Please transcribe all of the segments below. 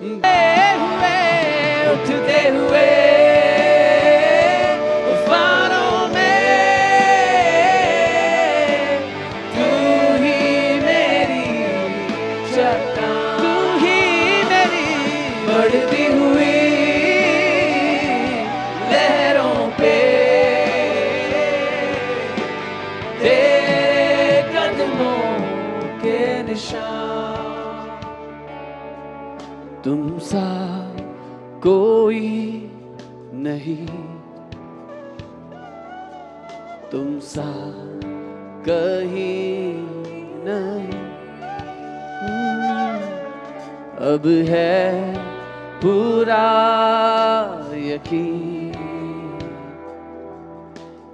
हुए उठते हुए तूफानों में, तू ही मेरी चट्टान, तू ही मेरी बढ़ती हुई लहरों पे तेरे कदमों के निशान। तुम सा कोई नहीं, तुम सा कहीं नहीं। अब है पूरा यकीन,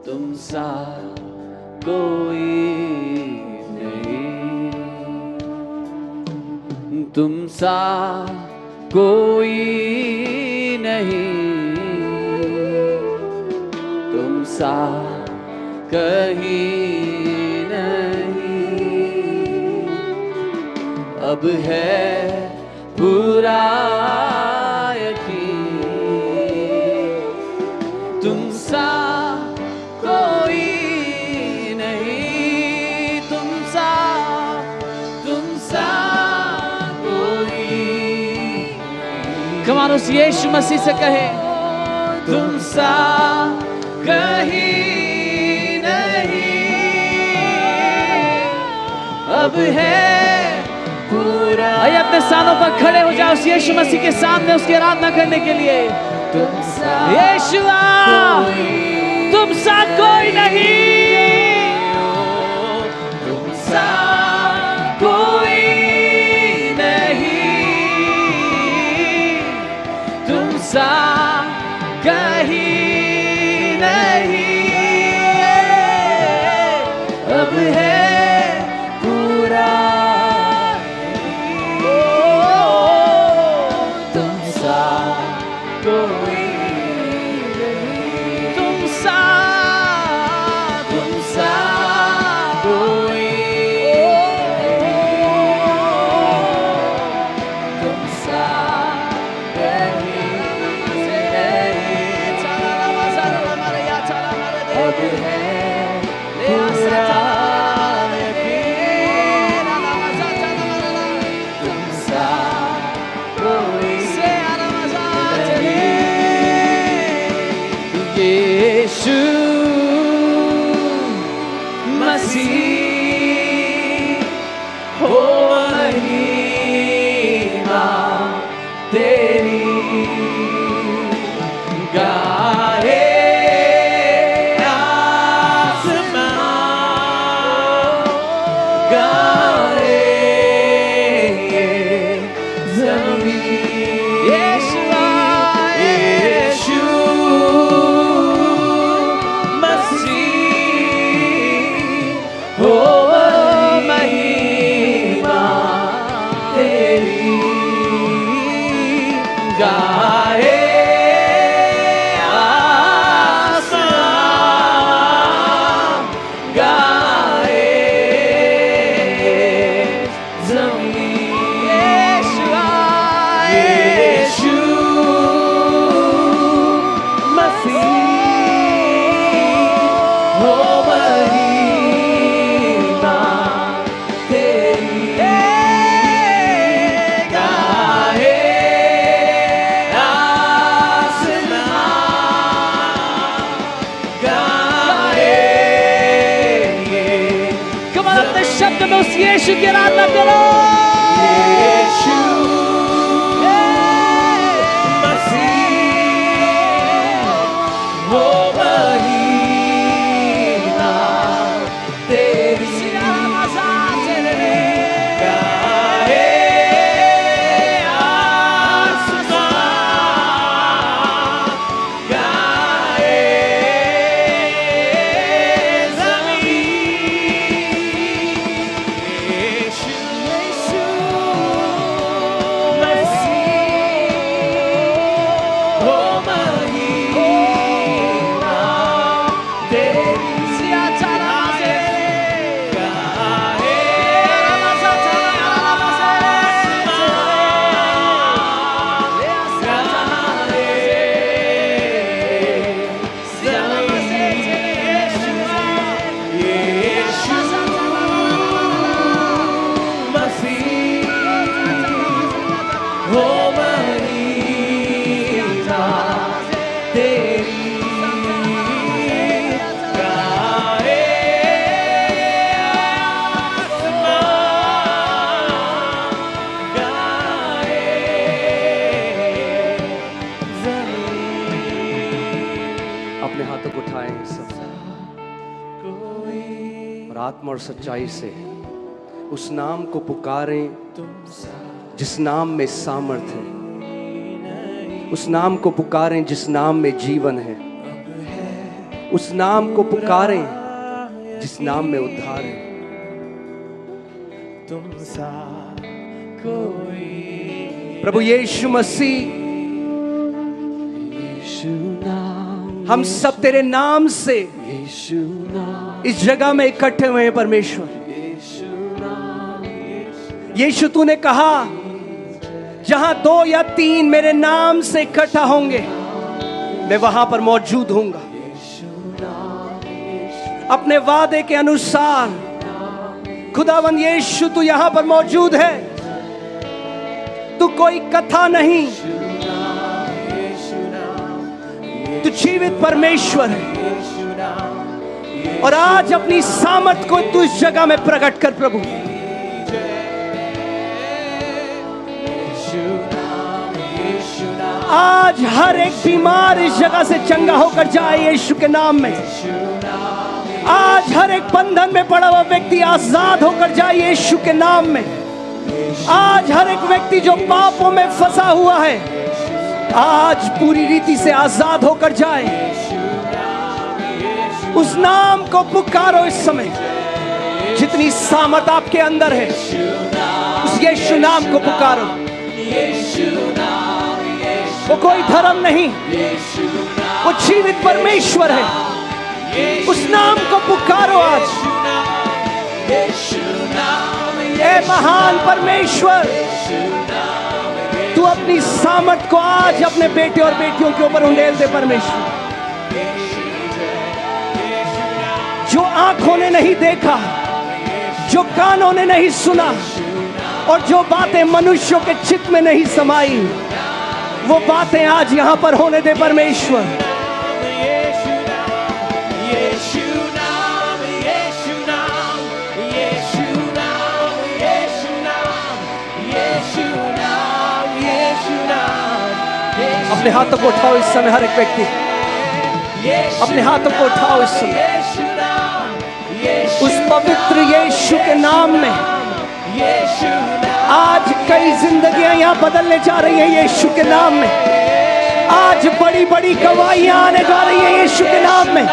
तुम सा कोई नहीं, तुम सा कोई नहीं, तुम सा कहीं नहीं। अब है पूरा यकीन, तुम सा कोई नहीं, तुम सा कोई। कमान उस यीशु मसीह से कहे, तुम सा कहीं नहीं, अब है पूरा। आइए अपने स्थानों पर खड़े हो जाओ, उस यीशु मसीह के सामने उसकी आराधना करने के लिए। तुम सा यीशुआ, तुम सा कोई नहीं, तुम सा कोई नहीं, तुम सा कहीं नहीं, अब है पूरा। तुम सा कोई नहीं, तुम सा कोई नहीं, तुम सा कहीं नहीं, अब है पूरा यकीन, तुम सा कोई नहीं। यीशु मसीह हो महिमा तेरी, गाए उस यीशु की आराधना करो। यीशु मसीह वो महिमा तेरी, गाए आसमां, गाए जमीन, यीशु आत्मा और सच्चाई से उस नाम को पुकारें जिस नाम में सामर्थ्य है, उस नाम को पुकारें जिस नाम में जीवन है, उस नाम को पुकारें जिस नाम में उद्धार है। तुम सा कोई प्रभु यीशु मसीह, हम सब तेरे नाम से इस जगह में इकट्ठे हुए हैं परमेश्वर। यीशु तूने कहा जहां 2 या 3 मेरे नाम से इकट्ठा होंगे मैं वहां पर मौजूद हूंगा। अपने वादे के अनुसार खुदावन यीशु तू यहां पर मौजूद है। तू कोई कथा नहीं, तू जीवित परमेश्वर है और आज अपनी सामर्थ को तू इस जगह में प्रकट कर प्रभु। आज हर एक बीमार इस जगह से चंगा होकर जाए यीशु के नाम में। आज हर एक बंधन में पड़ा हुआ व्यक्ति आजाद होकर जाए यीशु के नाम में। आज हर एक व्यक्ति जो पापों में फंसा हुआ है आज पूरी रीति से आजाद होकर जाए। उस नाम को पुकारो इस समय, जितनी सामर्थ आपके अंदर है उस यीशु नाम को पुकारो। वो कोई धर्म नहीं, वो जीवित परमेश्वर है। उस नाम को पुकारो आज। ऐ महान परमेश्वर, तू अपनी सामर्थ को आज अपने बेटे और बेटियों के ऊपर उंडेल दे परमेश्वर। जो आंखों ने नहीं देखा, जो कानों ने नहीं सुना और जो बातें मनुष्यों के चित्त में नहीं समाई, वो बातें आज यहां पर होने दे परमेश्वर। अपने हाथों को उठाओ इस समय, हर एक व्यक्ति अपने हाथों को उठाओ इस समय। उस पवित्र यीशु के नाम में आज कई जिंदगियां यहां बदलने जा रही हैं यीशु के नाम में। आज बड़ी बड़ी गवाहियां आने जा रही हैं यीशु के नाम में।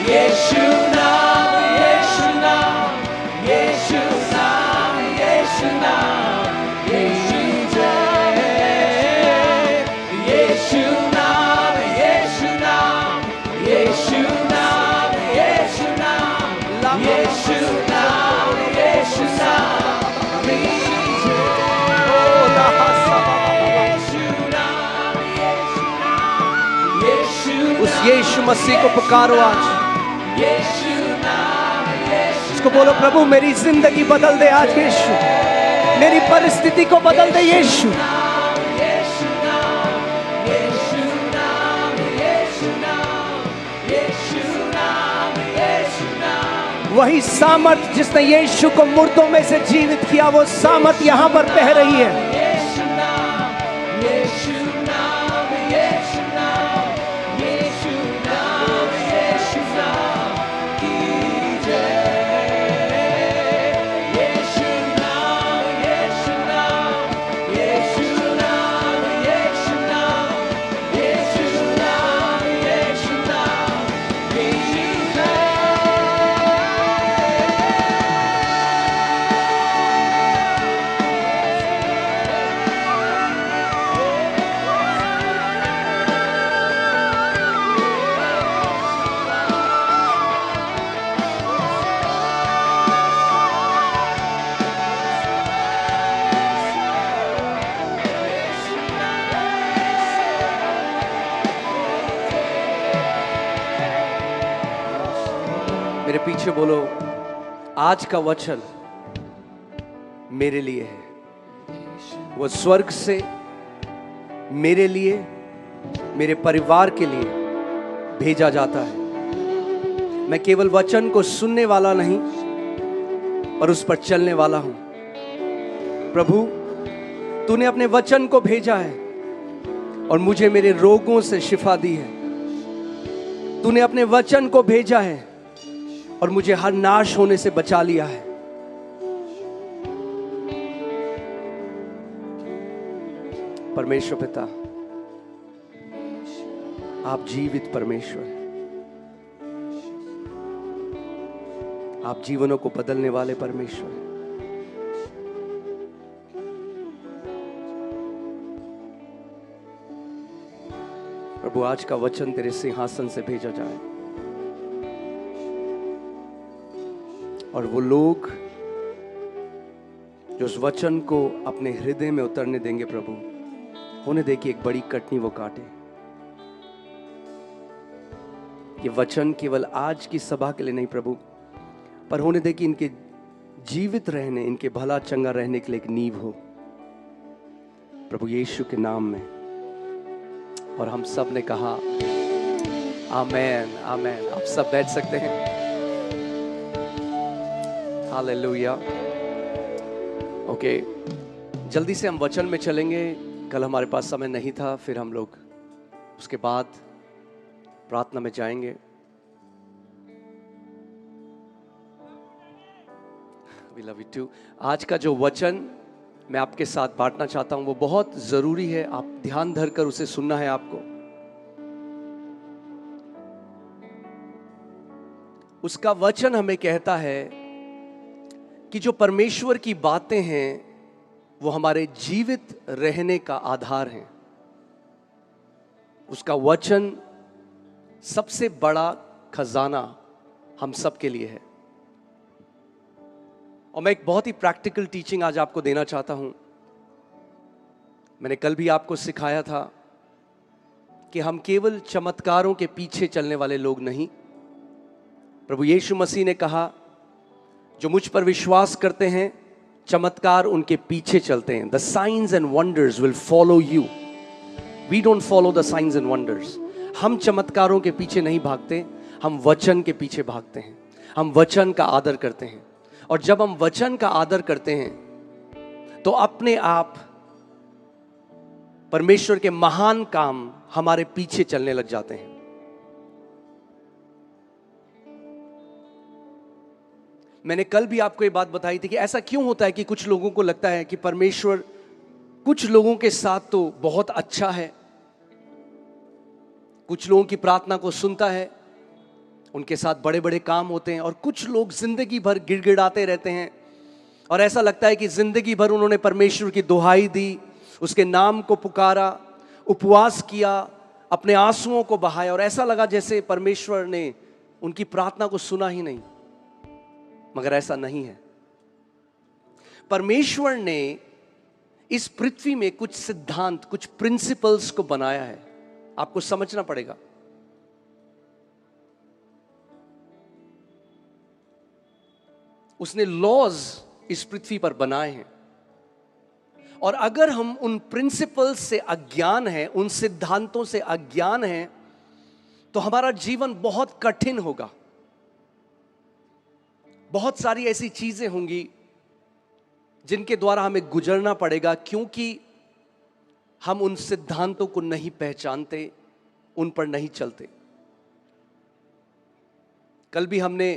यीशु नाम, यीशु नाम, यीशु नाम, यीशु नाम, यीशु नाम, यीशु नाम, यीशु नाम, यीशु नाम, यीशु नाम, यीशु नाम। उस यीशु मसीह को पुकारो आज। उसको बोलो प्रभु मेरी जिंदगी बदल दे आज यीशु, मेरी परिस्थिति को बदल दे यीशु। वही सामर्थ जिसने यीशु को मुर्दों में से जीवित किया, वो सामर्थ यहां पर बह रही है। मेरे पीछे बोलो, आज का वचन मेरे लिए है। वो स्वर्ग से मेरे लिए, मेरे परिवार के लिए भेजा जाता है। मैं केवल वचन को सुनने वाला नहीं पर उस पर चलने वाला हूं। प्रभु तूने अपने वचन को भेजा है और मुझे मेरे रोगों से शिफा दी है। तूने अपने वचन को भेजा है और मुझे हर नाश होने से बचा लिया है। परमेश्वर पिता, आप जीवित परमेश्वर हैं। आप जीवनों को बदलने वाले परमेश्वर हैं। प्रभु, आज का वचन तेरे सिंहासन से भेजा जाए और वो लोग जो उस वचन को अपने हृदय में उतरने देंगे, प्रभु, होने दे कि एक बड़ी कटनी वो काटे। ये वचन केवल आज की सभा के लिए नहीं प्रभु, पर होने दे कि इनके जीवित रहने, इनके भला चंगा रहने के लिए एक नींव हो, प्रभु यीशु के नाम में। और हम सब ने कहा आमेन, आमेन। आप सब बैठ सकते हैं। हालेलुया। ओके, जल्दी से हम वचन में चलेंगे। कल हमारे पास समय नहीं था, फिर हम लोग उसके बाद प्रार्थना में जाएंगे। We love you too। आज का जो वचन मैं आपके साथ बांटना चाहता हूं वो बहुत जरूरी है। आप ध्यान धरकर उसे सुनना है आपको। उसका वचन हमें कहता है कि जो परमेश्वर की बातें हैं वो हमारे जीवित रहने का आधार हैं। उसका वचन सबसे बड़ा खजाना हम सब के लिए है। और मैं एक बहुत ही प्रैक्टिकल टीचिंग आज आपको देना चाहता हूं। मैंने कल भी आपको सिखाया था कि हम केवल चमत्कारों के पीछे चलने वाले लोग नहीं। प्रभु यीशु मसीह ने कहा, जो मुझ पर विश्वास करते हैं चमत्कार उनके पीछे चलते हैं। The signs and wonders will follow you. We don't follow the signs and wonders. हम चमत्कारों के पीछे नहीं भागते, हम वचन के पीछे भागते हैं। हम वचन का आदर करते हैं। और जब हम वचन का आदर करते हैं तो अपने आप परमेश्वर के महान काम हमारे पीछे चलने लग जाते हैं। मैंने कल भी आपको ये बात बताई थी कि ऐसा क्यों होता है कि कुछ लोगों को लगता है कि परमेश्वर कुछ लोगों के साथ तो बहुत अच्छा है, कुछ लोगों की प्रार्थना को सुनता है, उनके साथ बड़े बड़े काम होते हैं, और कुछ लोग जिंदगी भर गिड़गिड़ाते रहते हैं और ऐसा लगता है कि जिंदगी भर उन्होंने परमेश्वर की दुहाई दी, उसके नाम को पुकारा, उपवास किया, अपने आंसुओं को बहाया, और ऐसा लगा जैसे परमेश्वर ने उनकी प्रार्थना को सुना ही नहीं। मगर ऐसा नहीं है। परमेश्वर ने इस पृथ्वी में कुछ सिद्धांत, कुछ प्रिंसिपल्स को बनाया है। आपको समझना पड़ेगा। उसने लॉज इस पृथ्वी पर बनाए हैं, और अगर हम उन प्रिंसिपल्स से अज्ञान हैं, उन सिद्धांतों से अज्ञान हैं, तो हमारा जीवन बहुत कठिन होगा। बहुत सारी ऐसी चीजें होंगी जिनके द्वारा हमें गुजरना पड़ेगा, क्योंकि हम उन सिद्धांतों को नहीं पहचानते, उन पर नहीं चलते। कल भी हमने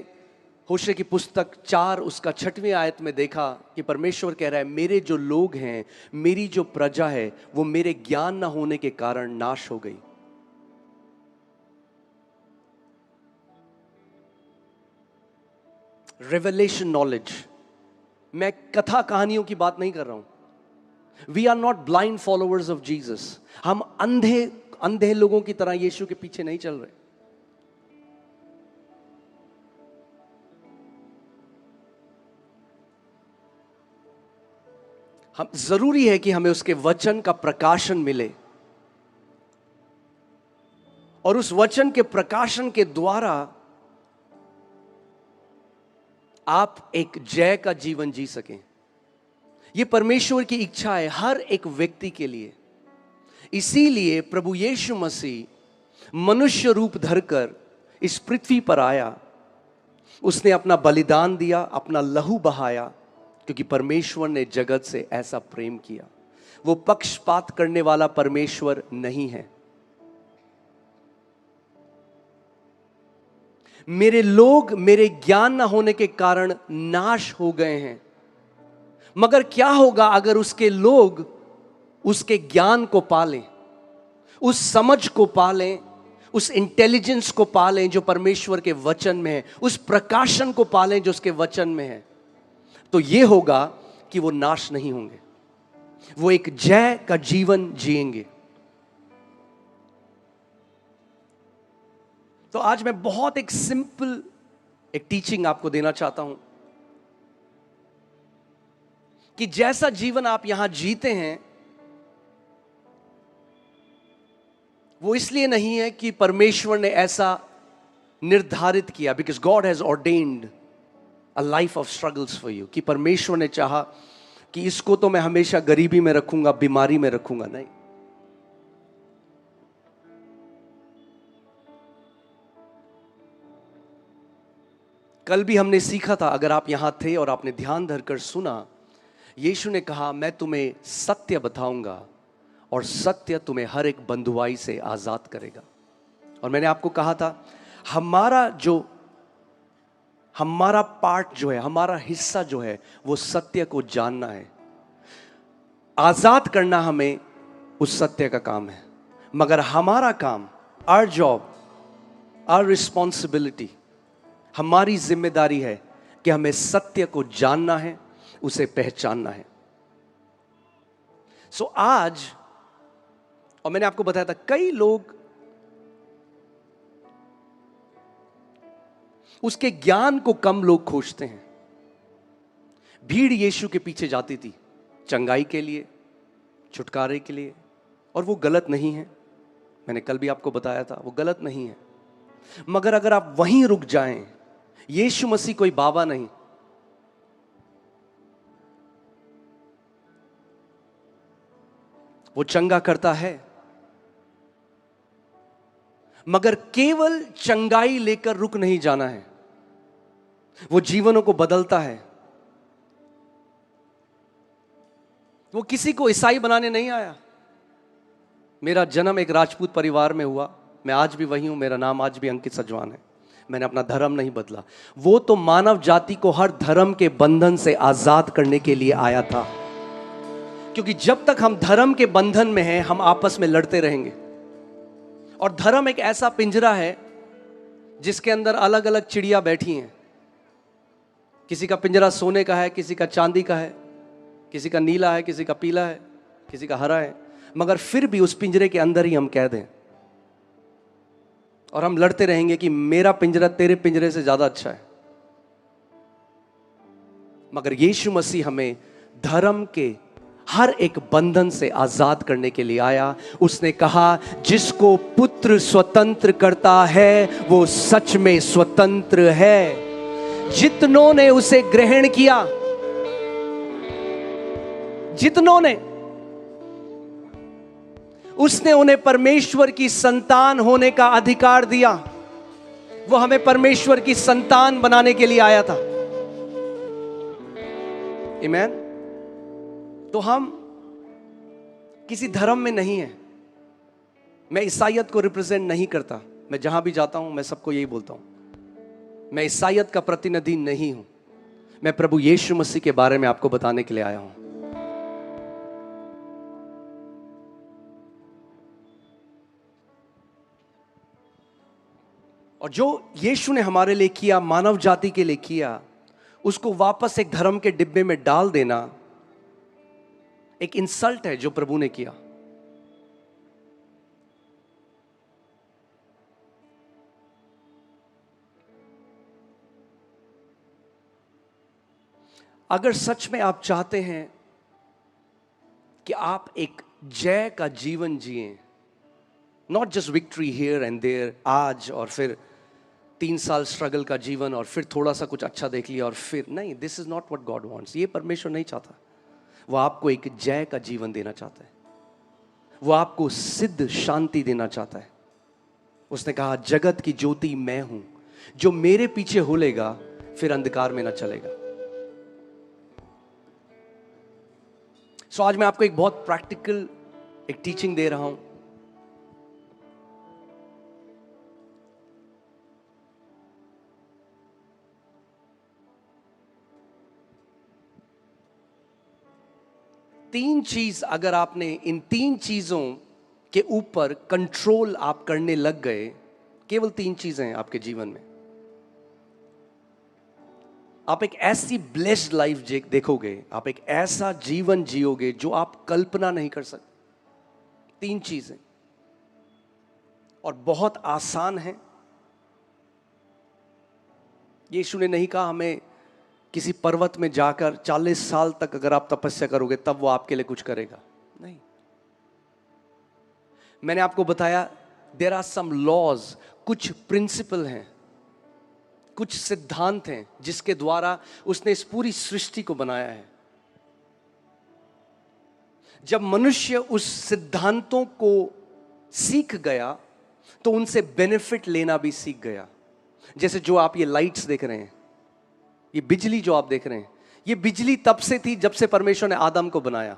होशे की पुस्तक 4 उसका 6वीं आयत में देखा कि परमेश्वर कह रहा है, मेरे जो लोग हैं, मेरी जो प्रजा है, वो मेरे ज्ञान न होने के कारण नाश हो गई। Revelation knowledge. मैं कथा कहानियों की बात नहीं कर रहा हूं। We are not blind followers of Jesus. हम अंधे लोगों की तरह यीशु के पीछे नहीं चल रहे। हम जरूरी है कि हमें उसके वचन का प्रकाशन मिले, और उस वचन के प्रकाशन के द्वारा आप एक जय का जीवन जी सकें। यह परमेश्वर की इच्छा है हर एक व्यक्ति के लिए। इसीलिए प्रभु यीशु मसीह मनुष्य रूप धरकर इस पृथ्वी पर आया। उसने अपना बलिदान दिया, अपना लहू बहाया, क्योंकि परमेश्वर ने जगत से ऐसा प्रेम किया। वो पक्षपात करने वाला परमेश्वर नहीं है। मेरे लोग मेरे ज्ञान न होने के कारण नाश हो गए हैं। मगर क्या होगा अगर उसके लोग उसके ज्ञान को पालें, उस समझ को पालें, उस इंटेलिजेंस को पालें जो परमेश्वर के वचन में है, उस प्रकाशन को पालें जो उसके वचन में है। तो यह होगा कि वो नाश नहीं होंगे, वो एक जय का जीवन जिएंगे। तो आज मैं बहुत एक सिंपल एक टीचिंग आपको देना चाहता हूं कि जैसा जीवन आप यहां जीते हैं वो इसलिए नहीं है कि परमेश्वर ने ऐसा निर्धारित किया, because God has ordained a life of struggles for you, कि परमेश्वर ने चाहा कि इसको तो मैं हमेशा गरीबी में रखूंगा, बीमारी में रखूंगा। नहीं, कल भी हमने सीखा था, अगर आप यहां थे और आपने ध्यान धरकर सुना, यीशु ने कहा मैं तुम्हें सत्य बताऊंगा और सत्य तुम्हें हर एक बंधुआई से आजाद करेगा। और मैंने आपको कहा था हमारा पार्ट जो है, हमारा हिस्सा जो है, वो सत्य को जानना है, आजाद करना हमें उस सत्य का काम है। मगर हमारा काम, आवर जॉब, आवर रिस्पॉन्सिबिलिटी, हमारी जिम्मेदारी है कि हमें सत्य को जानना है, उसे पहचानना है। सो आज, और मैंने आपको बताया था, कई लोग उसके ज्ञान को कम लोग खोजते हैं। भीड़ यीशु के पीछे जाती थी चंगाई के लिए, छुटकारे के लिए, और वो गलत नहीं है। मैंने कल भी आपको बताया था, वो गलत नहीं है। मगर अगर आप वहीं रुक जाएं, यीशु मसीह कोई बाबा नहीं, वो चंगा करता है, मगर केवल चंगाई लेकर रुक नहीं जाना है, वो जीवनों को बदलता है। वो किसी को ईसाई बनाने नहीं आया। मेरा जन्म एक राजपूत परिवार में हुआ, मैं आज भी वही हूं, मेरा नाम आज भी अंकित सजवान है, मैंने अपना धर्म नहीं बदला। वो तो मानव जाति को हर धर्म के बंधन से आजाद करने के लिए आया था, क्योंकि जब तक हम धर्म के बंधन में हैं, हम आपस में लड़ते रहेंगे। और धर्म एक ऐसा पिंजरा है जिसके अंदर अलग अलग चिड़िया बैठी हैं। किसी का पिंजरा सोने का है, किसी का चांदी का है, किसी का नीला है, किसी का पीला है, किसी का हरा है, मगर फिर भी उस पिंजरे के अंदर ही हम कैद हैं। और हम लड़ते रहेंगे कि मेरा पिंजरा तेरे पिंजरे से ज्यादा अच्छा है। मगर यीशु मसीह हमें धर्म के हर एक बंधन से आजाद करने के लिए आया। उसने कहा जिसको पुत्र स्वतंत्र करता है वो सच में स्वतंत्र है। जितनों ने उसे ग्रहण किया, जितनों ने, उसने उन्हें परमेश्वर की संतान होने का अधिकार दिया। वो हमें परमेश्वर की संतान बनाने के लिए आया था। आमीन। तो हम किसी धर्म में नहीं है। मैं ईसाईयत को रिप्रेजेंट नहीं करता। मैं जहां भी जाता हूं मैं सबको यही बोलता हूं, मैं ईसाईयत का प्रतिनिधि नहीं हूं। मैं प्रभु यीशु मसीह के बारे में आपको बताने के लिए आया हूं। और जो यीशु ने हमारे लिए किया, मानव जाति के लिए किया, उसको वापस एक धर्म के डिब्बे में डाल देना एक इंसल्ट है जो प्रभु ने किया। अगर सच में आप चाहते हैं कि आप एक जय का जीवन जिएं, not just victory here and there, आज और फिर 3 साल स्ट्रगल का जीवन और फिर थोड़ा सा कुछ अच्छा देख लिया और फिर नहीं, this is not what God wants. ये परमेश्वर नहीं चाहता। वो आपको एक जय का जीवन देना चाहता है। वो आपको सिद्ध शांति देना चाहता है। उसने कहा जगत की ज्योति मैं हूं, जो मेरे पीछे होलेगा फिर अंधकार में ना चलेगा। सो आज मैं आपको एक बहुत प्रैक्टिकल एक टीचिंग दे रहा हूं। तीन चीज अगर आपने इन तीन चीजों के ऊपर कंट्रोल आप करने लग गए, केवल तीन चीजें हैं आपके जीवन में, आप एक ऐसी ब्लेस्ड लाइफ देखोगे, आप एक ऐसा जीवन जियोगे जो आप कल्पना नहीं कर सकते। तीन चीजें, और बहुत आसान है। यीशु ने नहीं कहा हमें किसी पर्वत में जाकर 40 साल तक अगर आप तपस्या करोगे तब वो आपके लिए कुछ करेगा, नहीं। मैंने आपको बताया देयर आर सम लॉज, कुछ प्रिंसिपल हैं, कुछ सिद्धांत हैं जिसके द्वारा उसने इस पूरी सृष्टि को बनाया है। जब मनुष्य उस सिद्धांतों को सीख गया तो उनसे बेनिफिट लेना भी सीख गया। जैसे जो आप ये लाइट्स देख रहे हैं, ये बिजली जो आप देख रहे हैं, ये बिजली तब से थी जब से परमेश्वर ने आदम को बनाया,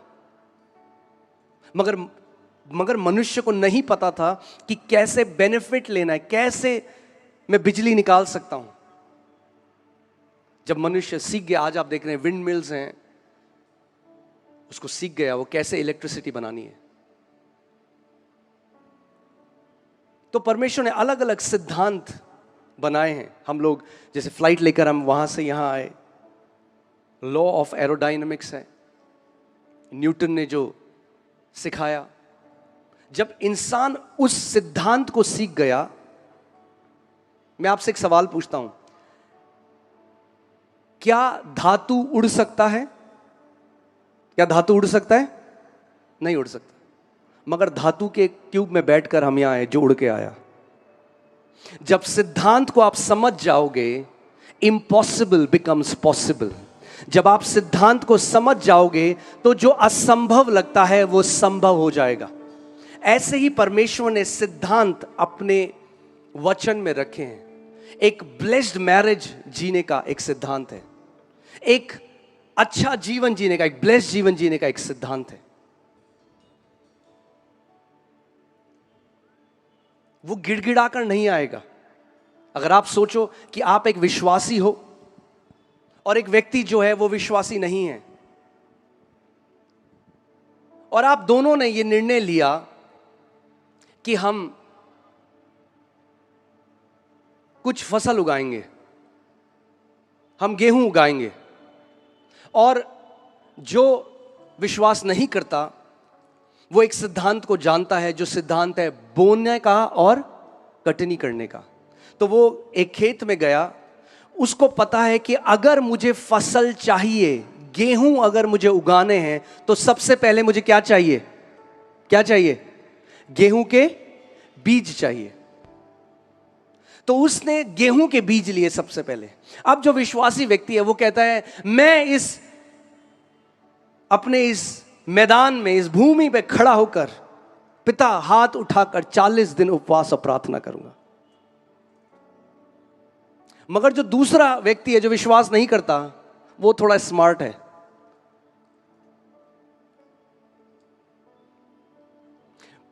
मगर मनुष्य को नहीं पता था कि कैसे बेनिफिट लेना है, कैसे मैं बिजली निकाल सकता हूं। जब मनुष्य सीख गया, आज आप देख रहे हैं विंड मिल्स हैं, उसको सीख गया वो कैसे इलेक्ट्रिसिटी बनानी है। तो परमेश्वर ने अलग अलग सिद्धांत बनाए हैं। हम लोग जैसे फ्लाइट लेकर हम वहां से यहां आए, लॉ ऑफ एरोडायनेमिक्स है, न्यूटन ने जो सिखाया। जब इंसान उस सिद्धांत को सीख गया, मैं आपसे एक सवाल पूछता हूं, क्या धातु उड़ सकता है? क्या धातु उड़ सकता है? नहीं उड़ सकता। मगर धातु के क्यूब में बैठकर हम यहां आए जो उड़ के आया। जब सिद्धांत को आप समझ जाओगे, इम्पॉसिबल बिकम्स पॉसिबल। जब आप सिद्धांत को समझ जाओगे तो जो असंभव लगता है वो संभव हो जाएगा। ऐसे ही परमेश्वर ने सिद्धांत अपने वचन में रखे हैं। एक ब्लेस्ड मैरिज जीने का एक सिद्धांत है, एक अच्छा जीवन जीने का, एक ब्लेस्ड जीवन जीने का एक सिद्धांत है। वो गिड़गिड़ाकर नहीं आएगा। अगर आप सोचो कि आप एक विश्वासी हो और एक व्यक्ति जो है वो विश्वासी नहीं है, और आप दोनों ने ये निर्णय लिया कि हम कुछ फसल उगाएंगे, हम गेहूं उगाएंगे, और जो विश्वास नहीं करता वो एक सिद्धांत को जानता है, जो सिद्धांत है बोने का और कटनी करने का। तो वो एक खेत में गया, उसको पता है कि अगर मुझे फसल चाहिए, गेहूं अगर मुझे उगाने हैं, तो सबसे पहले मुझे क्या चाहिए? क्या चाहिए? गेहूं के बीज चाहिए। तो उसने गेहूं के बीज लिए सबसे पहले। अब जो विश्वासी व्यक्ति है वो कहता है, मैं अपने इस मैदान में, इस भूमि पे खड़ा होकर पिता हाथ उठाकर 40 दिन उपवास और प्रार्थना करूंगा। मगर जो दूसरा व्यक्ति है जो विश्वास नहीं करता, वो थोड़ा स्मार्ट है।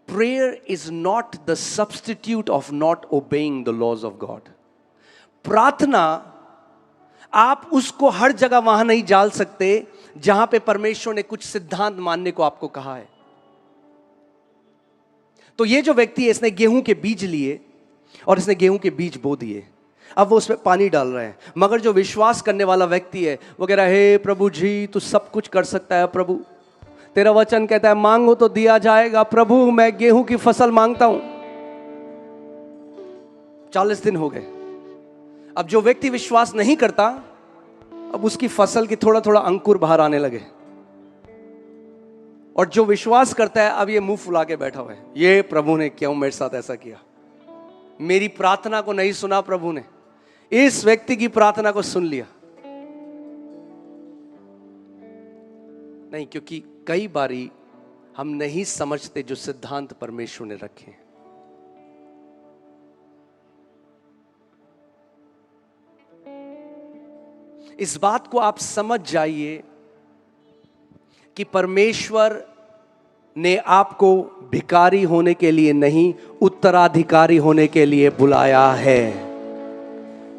Prayer is not the substitute of not obeying the laws of God. प्रार्थना, आप उसको हर जगह वहां नहीं डाल सकते जहां पे परमेश्वर ने कुछ सिद्धांत मानने को आपको कहा है। तो ये जो व्यक्ति है, इसने गेहूं के बीज लिए और इसने गेहूं के बीज बो दिए। अब वो उसमें पानी डाल रहे हैं। मगर जो विश्वास करने वाला व्यक्ति है वो कह रहा है, हे प्रभु जी, तू सब कुछ कर सकता है प्रभु, तेरा वचन कहता है मांगो तो दिया जाएगा। प्रभु मैं गेहूं की फसल मांगता हूं। 40 दिन हो गए। अब जो व्यक्ति विश्वास नहीं करता, अब उसकी फसल की थोड़ा थोड़ा अंकुर बाहर आने लगे, और जो विश्वास करता है अब ये मुंह फुला के बैठा हुआ है, ये प्रभु ने क्यों मेरे साथ ऐसा किया? मेरी प्रार्थना को नहीं सुना प्रभु ने, इस व्यक्ति की प्रार्थना को सुन लिया। नहीं, क्योंकि कई बारी हम नहीं समझते जो सिद्धांत परमेश्वर ने रखे हैं। इस बात को आप समझ जाइए कि परमेश्वर ने आपको भिखारी होने के लिए नहीं, उत्तराधिकारी होने के लिए बुलाया है।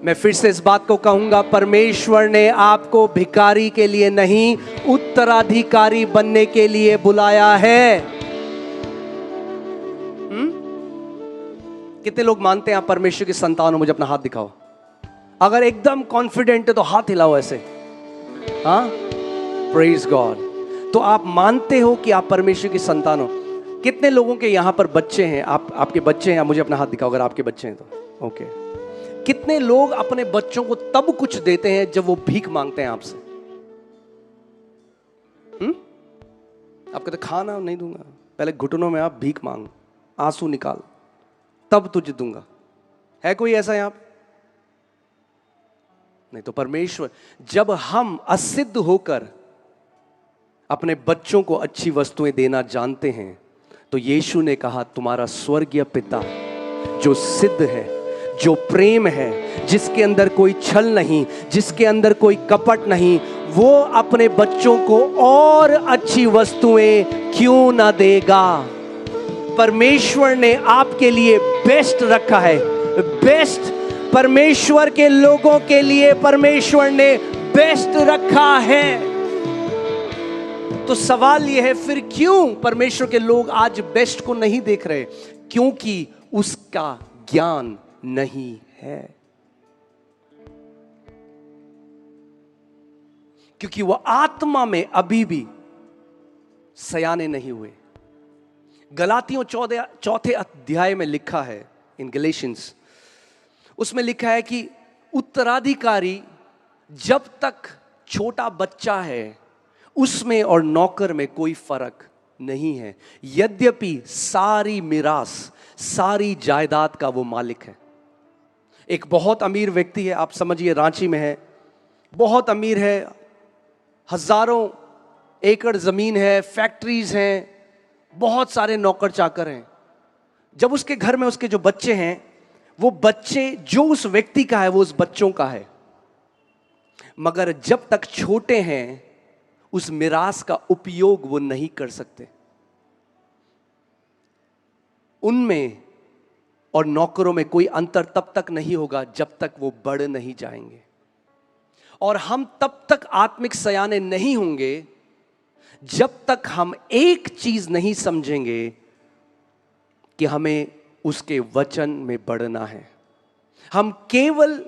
मैं फिर से इस बात को कहूंगा, परमेश्वर ने आपको भिखारी के लिए नहीं, उत्तराधिकारी बनने के लिए बुलाया है। कितने लोग मानते हैं आप परमेश्वर की संतान हो? मुझे अपना हाथ दिखाओ। अगर एकदम कॉन्फिडेंट है तो हाथ हिलाओ ऐसे। हाँ, प्रेज गॉड। तो आप मानते हो कि आप परमेश्वर की संतान हो। कितने लोगों के यहां पर बच्चे हैं? आपके बच्चे हैं? मुझे अपना हाथ दिखाओ अगर आपके बच्चे हैं तो। ओके। कितने लोग अपने बच्चों को तब कुछ देते हैं जब वो भीख मांगते हैं आपसे? आप कहते खाना नहीं दूंगा, पहले घुटनों में आप भीख मांग, आंसू निकाल, तब तुझे दूंगा। है कोई ऐसा यहां? नहीं। तो परमेश्वर, जब हम असिद्ध होकर अपने बच्चों को अच्छी वस्तुएं देना जानते हैं, तो यीशु ने कहा तुम्हारा स्वर्गीय पिता जो सिद्ध है, जो प्रेम है, जिसके अंदर कोई छल नहीं, जिसके अंदर कोई कपट नहीं, वो अपने बच्चों को और अच्छी वस्तुएं क्यों ना देगा? परमेश्वर ने आपके लिए बेस्ट रखा है। बेस्ट परमेश्वर के लोगों के लिए परमेश्वर ने बेस्ट रखा है। तो सवाल यह है, फिर क्यों परमेश्वर के लोग आज बेस्ट को नहीं देख रहे? क्योंकि उसका ज्ञान नहीं है, क्योंकि वह आत्मा में अभी भी सयाने नहीं हुए। गलातियों 4 अध्याय में लिखा है, इन गलेशियंस, उसमें लिखा है कि उत्तराधिकारी जब तक छोटा बच्चा है उसमें और नौकर में कोई फर्क नहीं है, यद्यपि सारी मिरास, सारी जायदाद का वो मालिक है। एक बहुत अमीर व्यक्ति है, आप समझिए रांची में है, बहुत अमीर है, हजारों एकड़ जमीन है, फैक्ट्रीज हैं, बहुत सारे नौकर चाकर हैं। जब उसके घर में उसके जो बच्चे हैं, वो बच्चे जो उस व्यक्ति का है वो उस बच्चों का है, मगर जब तक छोटे हैं उस मिरास का उपयोग वो नहीं कर सकते। उनमें और नौकरों में कोई अंतर तब तक नहीं होगा जब तक वो बढ़ नहीं जाएंगे। और हम तब तक आत्मिक सयाने नहीं होंगे जब तक हम एक चीज नहीं समझेंगे कि हमें उसके वचन में बढ़ना है। हम केवल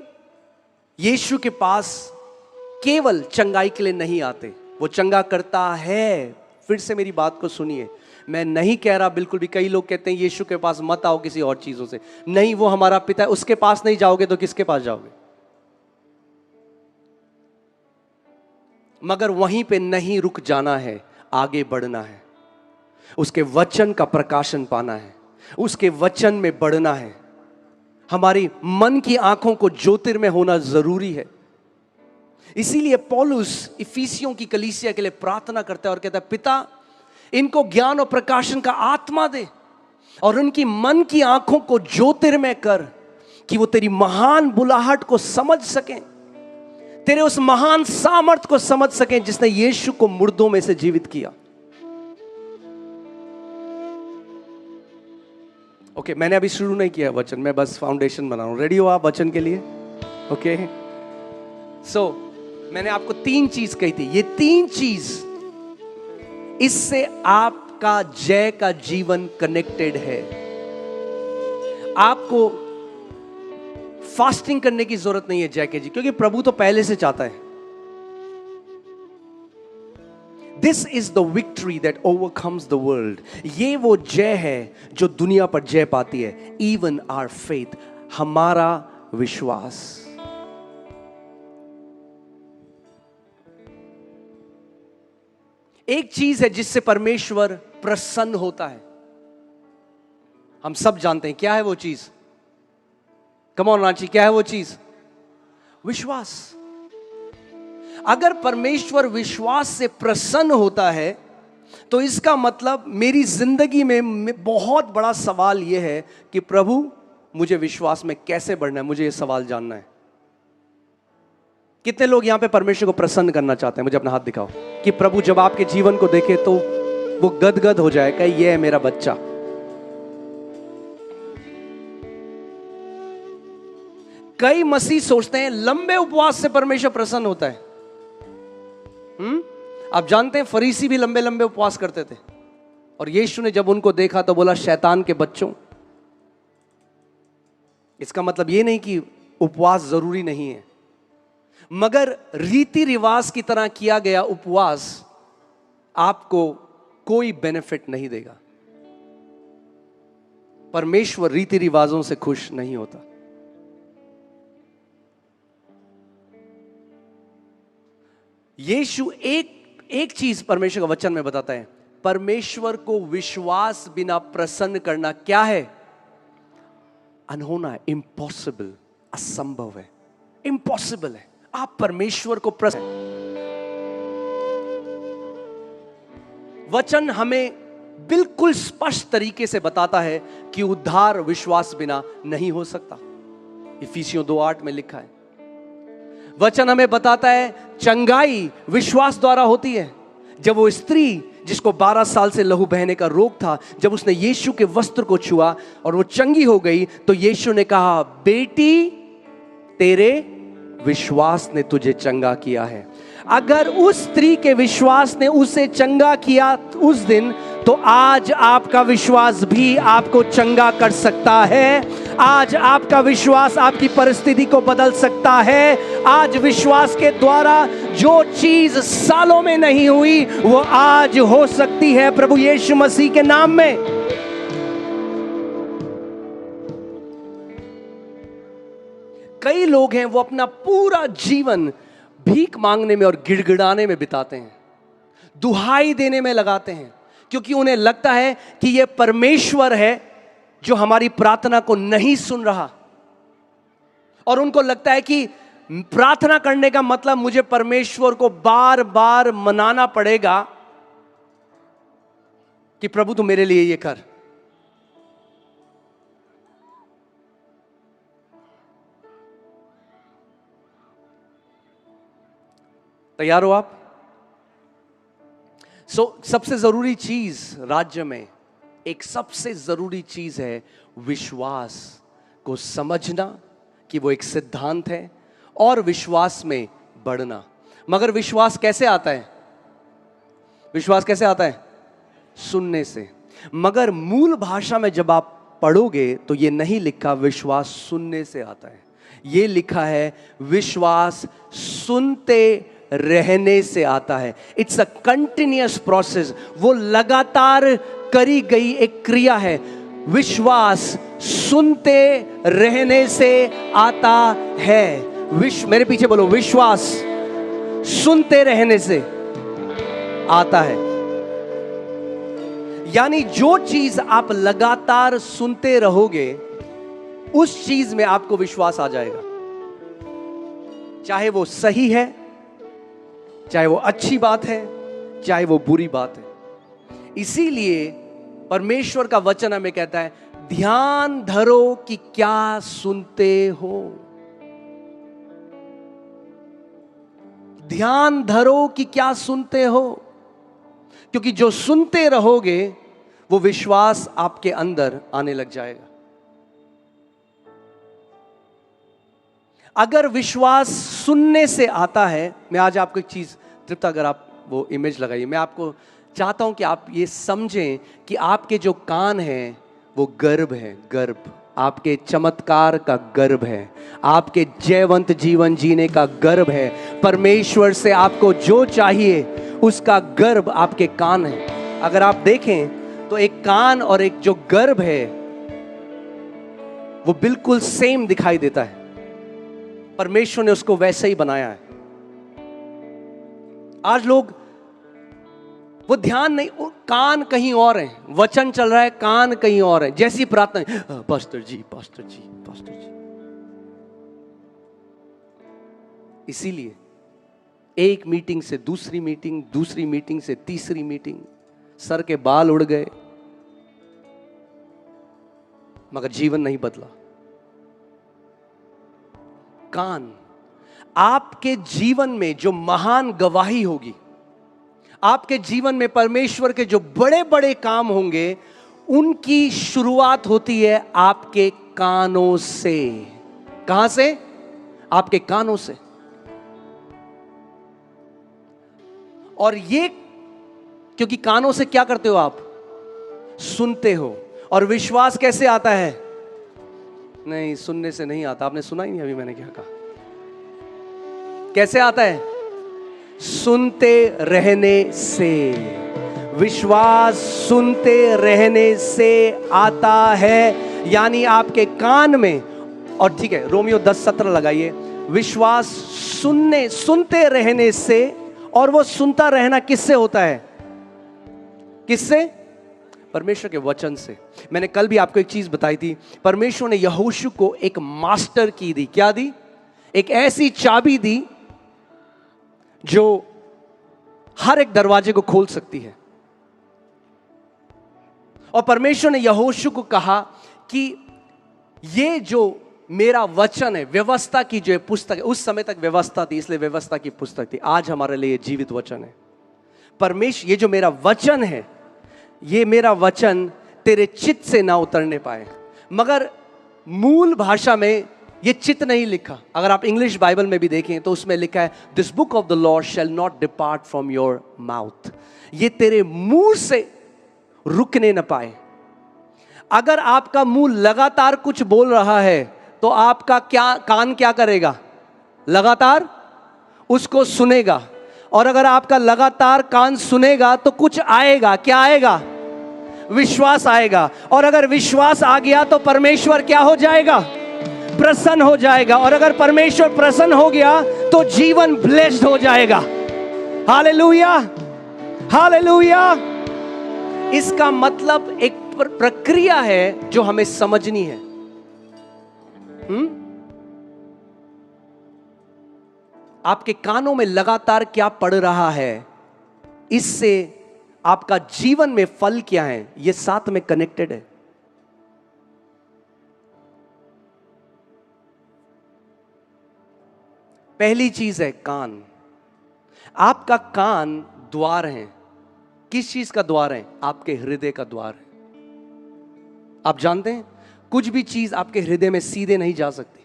यीशु के पास केवल चंगाई के लिए नहीं आते, वो चंगा करता है। फिर से मेरी बात को सुनिए, मैं नहीं कह रहा बिल्कुल भी, कई लोग कहते हैं यीशु के पास मत आओ किसी और चीजों से। नहीं, वो हमारा पिता है, उसके पास नहीं जाओगे तो किसके पास जाओगे? मगर वहीं पे नहीं रुक जाना है, आगे बढ़ना है, उसके वचन का प्रकाशन पाना है, उसके वचन में बढ़ना है। हमारी मन की आंखों को ज्योतिर्मय होना जरूरी है। इसीलिए पौलुस इफिसियों की कलीसिया के लिए प्रार्थना करता है और कहता है, पिता इनको ज्ञान और प्रकाशन का आत्मा दे और उनकी मन की आंखों को ज्योतिर्मय कर कि वो तेरी महान बुलाहट को समझ सकें, तेरे उस महान सामर्थ को समझ सकें जिसने यीशु को मुर्दों में से जीवित किया। ओके, मैंने अभी शुरू नहीं किया वचन, मैं बस फाउंडेशन बना रहा हूं। रेडी हो आप वचन के लिए? ओके, सो मैंने आपको 3 चीज कही थी। ये 3 चीज, इससे आपका जय का जीवन कनेक्टेड है। आपको फास्टिंग करने की जरूरत नहीं है जय के जी, क्योंकि प्रभु तो पहले से चाहता है। This is the victory that overcomes the world. ये वो जय है जो दुनिया पर जय पाती है। इवन आवर फेथ, हमारा विश्वास। एक चीज है जिससे परमेश्वर प्रसन्न होता है, हम सब जानते हैं। क्या है वो चीज? कम ऑन रांची, क्या है वो चीज? विश्वास। अगर परमेश्वर विश्वास से प्रसन्न होता है तो इसका मतलब मेरी जिंदगी में बहुत बड़ा सवाल यह है कि प्रभु मुझे विश्वास में कैसे बढ़ना है, मुझे यह सवाल जानना है। कितने लोग यहां पे परमेश्वर को प्रसन्न करना चाहते हैं? मुझे अपना हाथ दिखाओ कि प्रभु जब आपके जीवन को देखे तो वो गदगद हो जाए कि ये है मेरा बच्चा। कई मसीह सोचते हैं लंबे उपवास से परमेश्वर प्रसन्न होता है। आप जानते हैं फरीसी भी लंबे लंबे उपवास करते थे, और यीशु ने जब उनको देखा तो बोला शैतान के बच्चों। इसका मतलब यह नहीं कि उपवास जरूरी नहीं है, मगर रीति रिवाज की तरह किया गया उपवास आपको कोई बेनिफिट नहीं देगा। परमेश्वर रीति रिवाजों से खुश नहीं होता। यीशु एक चीज परमेश्वर का वचन में बताता है, परमेश्वर को विश्वास बिना प्रसन्न करना क्या है? अनहोना है, इम्पॉसिबल, असंभव है, इम्पॉसिबल है। आप परमेश्वर को प्रसन्न, वचन हमें बिल्कुल स्पष्ट तरीके से बताता है कि उद्धार विश्वास बिना नहीं हो सकता। इफिसियों 2:8 में लिखा है। वचन हमें बताता है चंगाई विश्वास द्वारा होती है। जब वो स्त्री जिसको 12 साल से लहू बहने का रोग था, जब उसने यीशु के वस्त्र को छुआ और वो चंगी हो गई, तो यीशु ने कहा, बेटी तेरे विश्वास ने तुझे चंगा किया है। अगर उस स्त्री के विश्वास ने उसे चंगा किया उस दिन, तो आज आपका विश्वास भी आपको चंगा कर सकता है। आज आपका विश्वास आपकी परिस्थिति को बदल सकता है। आज विश्वास के द्वारा जो चीज सालों में नहीं हुई, वो आज हो सकती है प्रभु यीशु मसीह के नाम में। कई लोग हैं वो अपना पूरा जीवन भीख मांगने में और गिड़गिड़ाने में बिताते हैं, दुहाई देने में लगाते हैं, क्योंकि उन्हें लगता है कि यह परमेश्वर है जो हमारी प्रार्थना को नहीं सुन रहा। और उनको लगता है कि प्रार्थना करने का मतलब मुझे परमेश्वर को बार बार मनाना पड़ेगा कि प्रभु तू मेरे लिए ये कर। तैयार हो आप? सबसे जरूरी चीज राज्य में, एक सबसे जरूरी चीज है विश्वास को समझना कि वो एक सिद्धांत है, और विश्वास में बढ़ना। मगर विश्वास कैसे आता है? विश्वास कैसे आता है? सुनने से। मगर मूल भाषा में जब आप पढ़ोगे तो ये नहीं लिखा विश्वास सुनने से आता है, ये लिखा है विश्वास सुनते रहने से आता है। इट्स अ कंटिन्यूअस प्रोसेस, वो लगातार करी गई एक क्रिया है। विश्वास सुनते रहने से आता है। मेरे पीछे बोलो, विश्वास सुनते रहने से आता है। यानी जो चीज आप लगातार सुनते रहोगे, उस चीज में आपको विश्वास आ जाएगा, चाहे वो सही है, चाहे वो अच्छी बात है, चाहे वो बुरी बात है। इसीलिए परमेश्वर का वचन हमें कहता है, ध्यान धरो कि क्या सुनते हो। ध्यान धरो कि क्या सुनते हो, क्योंकि जो सुनते रहोगे वो विश्वास आपके अंदर आने लग जाएगा। अगर विश्वास सुनने से आता है, मैं आज आपको एक चीज, तृप्ता अगर आप वो इमेज लगाइए, मैं आपको चाहता हूं कि आप ये समझें कि आपके जो कान हैं वो गर्भ है, गर्भ आपके चमत्कार का गर्भ है, आपके जयवंत जीवन जीने का गर्भ है। परमेश्वर से आपको जो चाहिए उसका गर्भ आपके कान है। अगर आप देखें तो एक कान और एक जो गर्भ है वो बिल्कुल सेम दिखाई देता है। परमेश्वर ने उसको वैसे ही बनाया है। आज लोग वो ध्यान नहीं, कान कहीं और है, वचन चल रहा है, कान कहीं और है। जैसी प्रार्थना, पास्टर जी, पास्टर जी, पास्टर जी। इसीलिए एक मीटिंग से दूसरी मीटिंग, दूसरी मीटिंग से तीसरी मीटिंग, सर के बाल उड़ गए, मगर जीवन नहीं बदला। कान, आपके जीवन में जो महान गवाही होगी, आपके जीवन में परमेश्वर के जो बड़े बड़े काम होंगे, उनकी शुरुआत होती है आपके कानों से। कहां से? आपके कानों से। और ये क्योंकि कानों से क्या करते हो आप? सुनते हो। और विश्वास कैसे आता है? नहीं, सुनने से नहीं आता। आपने सुना ही नहीं अभी मैंने क्या कहा। कैसे आता है? सुनते रहने से। विश्वास सुनते रहने से आता है, यानी आपके कान में। और ठीक है, रोमियो 10:17 लगाइए। विश्वास सुनते रहने से, और वो सुनता रहना किससे होता है? किससे? परमेश्वर के वचन से। मैंने कल भी आपको एक चीज बताई थी, परमेश्वर ने यहोशू को एक मास्टर की दी। क्या दी? एक ऐसी चाबी दी जो हर एक दरवाजे को खोल सकती है। और परमेश्वर ने यहोशू को कहा कि ये जो मेरा वचन है, व्यवस्था की जो पुस्तक है, उस समय तक व्यवस्था थी इसलिए व्यवस्था की पुस्तक थी, आज हमारे लिए जीवित वचन है। परमेश्वर, ये जो मेरा वचन है, ये मेरा वचन तेरे चित्त से ना उतरने पाए। मगर मूल भाषा में ये चित्त नहीं लिखा। अगर आप इंग्लिश बाइबल में भी देखें तो उसमें लिखा है, this book of the law shall not depart from your mouth. ये तेरे मुंह से रुकने न पाए। अगर आपका मुंह लगातार कुछ बोल रहा है तो आपका कान क्या करेगा? लगातार उसको सुनेगा। और अगर आपका लगातार कान सुनेगा तो कुछ आएगा। क्या आएगा? विश्वास आएगा। और अगर विश्वास आ गया तो परमेश्वर क्या हो जाएगा? प्रसन्न हो जाएगा। और अगर परमेश्वर प्रसन्न हो गया तो जीवन ब्लेस्ड हो जाएगा। Hallelujah, hallelujah. इसका मतलब एक प्रक्रिया है जो हमें समझनी है। आपके कानों में लगातार क्या पड़ रहा है, इससे आपका जीवन में फल क्या है, ये साथ में कनेक्टेड है। पहली चीज है कान। आपका कान द्वार है। किस चीज का द्वार है? आपके हृदय का द्वार है। आप जानते हैं, कुछ भी चीज आपके हृदय में सीधे नहीं जा सकती।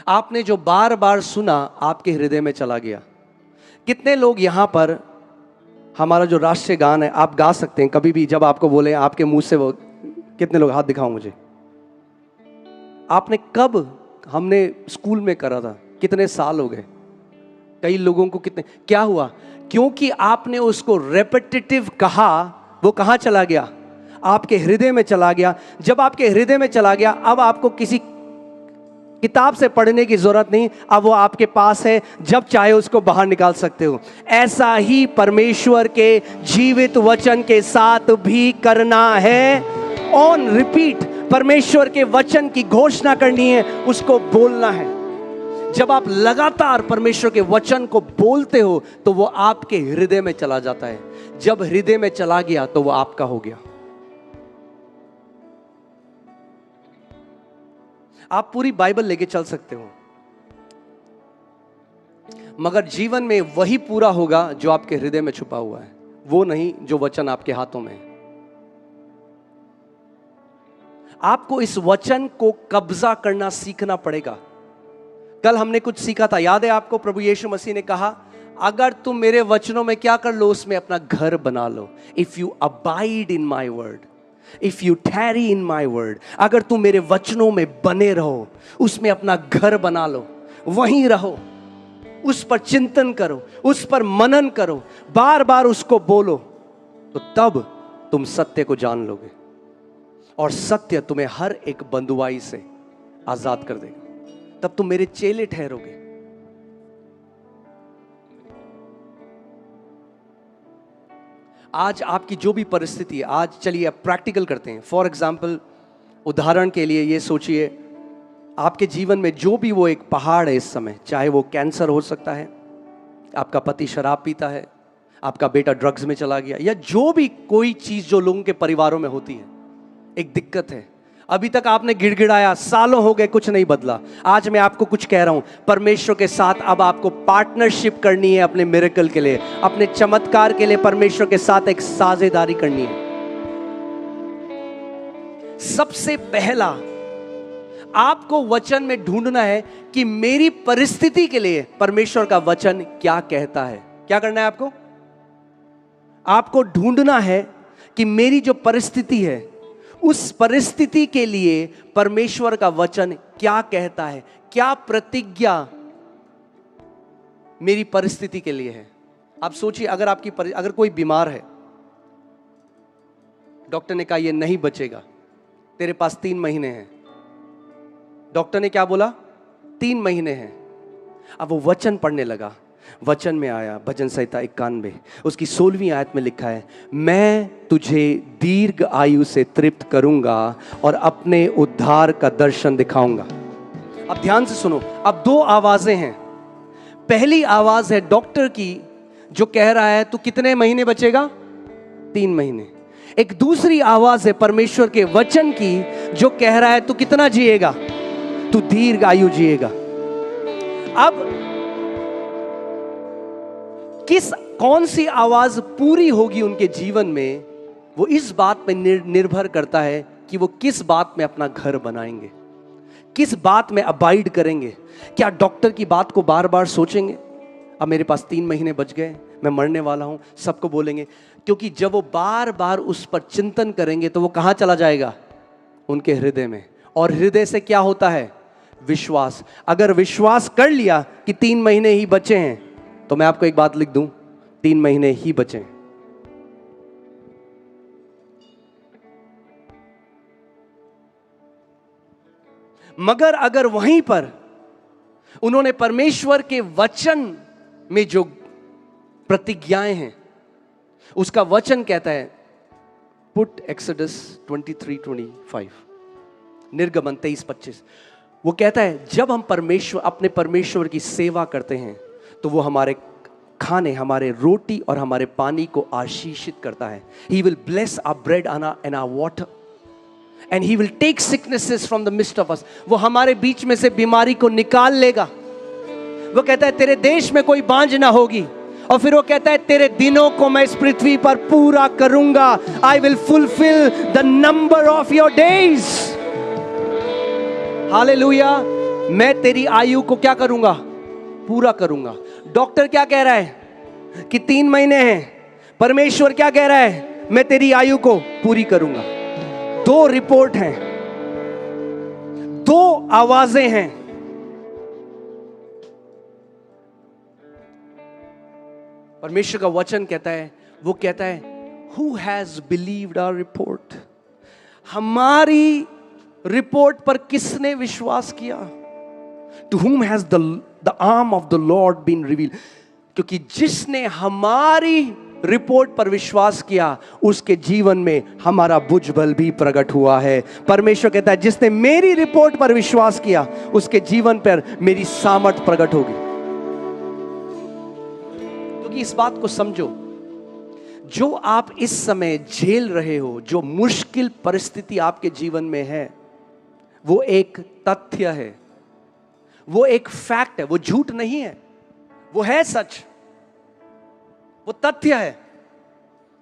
आपने जो बार बार सुना आपके हृदय में चला गया। कितने लोग यहां पर, हमारा जो राष्ट्रीय गान है आप गा सकते हैं कभी भी, जब आपको बोले आपके मुंह से वो, कितने लोग? हाथ दिखाओ मुझे। आपने कब, हमने स्कूल में करा था, कितने साल हो गए? कई लोगों को कितने, क्या हुआ? क्योंकि आपने उसको रेपिटेटिव कहा, वो कहां चला गया? आपके हृदय में चला गया। जब आपके हृदय में चला गया, अब आपको किसी किताब से पढ़ने की जरूरत नहीं, अब वो आपके पास है, जब चाहे उसको बाहर निकाल सकते हो। ऐसा ही परमेश्वर के जीवित वचन के साथ भी करना है। ऑन रिपीट परमेश्वर के वचन की घोषणा करनी है, उसको बोलना है। जब आप लगातार परमेश्वर के वचन को बोलते हो तो वो आपके हृदय में चला जाता है। जब हृदय में चला गया तो वो आपका हो गया। आप पूरी बाइबल लेके चल सकते हो, मगर जीवन में वही पूरा होगा जो आपके हृदय में छुपा हुआ है, वो नहीं जो वचन आपके हाथों में है। आपको इस वचन को कब्जा करना सीखना पड़ेगा। कल हमने कुछ सीखा था, याद है आपको? प्रभु यीशु मसीह ने कहा, अगर तुम मेरे वचनों में क्या कर लो, उसमें अपना घर बना लो। If you abide in my word, if you tarry in my word, अगर तुम मेरे वचनों में बने रहो, उसमें अपना घर बना लो, वहीं रहो, उस पर चिंतन करो, उस पर मनन करो, बार बार उसको बोलो, तो तब तुम सत्य को जान लोगे और सत्य तुम्हें हर एक बंधुआई से आजाद कर देगा। तब तुम मेरे चेले ठहरोगे। आज आपकी जो भी परिस्थिति है, आज चलिए अब प्रैक्टिकल करते हैं। फॉर एग्जाम्पल, उदाहरण के लिए ये सोचिए, आपके जीवन में जो भी वो एक पहाड़ है इस समय, चाहे वो कैंसर हो सकता है, आपका पति शराब पीता है, आपका बेटा ड्रग्स में चला गया, या जो भी कोई चीज जो लोगों के परिवारों में होती है, एक दिक्कत है। अभी तक आपने गिड़गिड़ाया, सालों हो गए, कुछ नहीं बदला। आज मैं आपको कुछ कह रहा हूं, परमेश्वर के साथ अब आपको पार्टनरशिप करनी है। अपने मिरेकल के लिए, अपने चमत्कार के लिए परमेश्वर के साथ एक साझेदारी करनी है। सबसे पहला आपको वचन में ढूंढना है कि मेरी परिस्थिति के लिए परमेश्वर का वचन क्या कहता है। क्या करना है आपको? आपको ढूंढना है कि मेरी जो परिस्थिति है उस परिस्थिति के लिए परमेश्वर का वचन क्या कहता है, क्या प्रतिज्ञा मेरी परिस्थिति के लिए है। आप सोचिए, अगर कोई बीमार है, डॉक्टर ने कहा ये नहीं बचेगा, तेरे पास 3 महीने हैं। डॉक्टर ने क्या बोला? 3 महीने हैं। अब वो वचन पढ़ने लगा, वचन में आया भजन संहिता 91 उसकी 16वीं आयत में लिखा है, मैं तुझे दीर्घ आयु से तृप्त करूंगा और अपने उद्धार का दर्शन दिखाऊंगा। अब ध्यान से सुनो, अब 2 आवाजें हैं। पहली आवाज है डॉक्टर की जो कह रहा है तू कितने महीने बचेगा? 3 महीने। एक दूसरी आवाज है परमेश्वर के वचन की जो कह रहा है तू कितना जिएगा? तू दीर्घ आयु जिएगा। अब कौन सी आवाज पूरी होगी उनके जीवन में, वो इस बात पे निर्भर करता है कि वो किस बात में अपना घर बनाएंगे, किस बात में अबाइड करेंगे। क्या डॉक्टर की बात को बार बार सोचेंगे, अब मेरे पास 3 महीने बच गए, मैं मरने वाला हूं, सबको बोलेंगे। क्योंकि जब वो बार बार उस पर चिंतन करेंगे तो वो कहां चला जाएगा? उनके हृदय में। और हृदय से क्या होता है? विश्वास। अगर विश्वास कर लिया कि 3 महीने ही बचे हैं, तो मैं आपको एक बात लिख दूं, 3 महीने ही बचे हैं। मगर अगर वहीं पर उन्होंने परमेश्वर के वचन में जो प्रतिज्ञाएं हैं, उसका वचन कहता है, पुट एक्सोडस 23:25, निर्गमन 23:25, वो कहता है जब हम अपने परमेश्वर की सेवा करते हैं तो वो हमारे खाने, हमारे रोटी और हमारे पानी को आशीषित करता है। He will bless our bread and our water and he will take sicknesses from the midst of us। वो हमारे बीच में से बीमारी को निकाल लेगा। वो कहता है तेरे देश में कोई बांझ ना होगी। और फिर वो कहता है तेरे दिनों को मैं इस पृथ्वी पर पूरा करूंगा। I will fulfill the number of your days। Hallelujah. मैं तेरी आयु को क्या करूंगा? पूरा करूंगा। डॉक्टर क्या कह रहा है कि 3 महीने हैं, परमेश्वर क्या कह रहा है? मैं तेरी आयु को पूरी करूंगा। 2 रिपोर्ट हैं, 2 आवाजें हैं। परमेश्वर का वचन कहता है, वो कहता है Who has believed our report? हमारी रिपोर्ट पर किसने विश्वास किया? To whom has the arm of the Lord been revealed? क्योंकि जिसने हमारी रिपोर्ट पर विश्वास किया उसके जीवन में हमारा भुजबल भी प्रकट हुआ है। परमेश्वर कहता है जिसने मेरी रिपोर्ट पर विश्वास किया उसके जीवन पर मेरी सामर्थ प्रकट होगी। क्योंकि इस बात को समझो, जो आप इस समय झेल रहे हो, जो मुश्किल परिस्थिति आपके जीवन में है, वो एक तथ्य है, वो एक फैक्ट है, वो झूठ नहीं है, वो है सच, वो तथ्य है।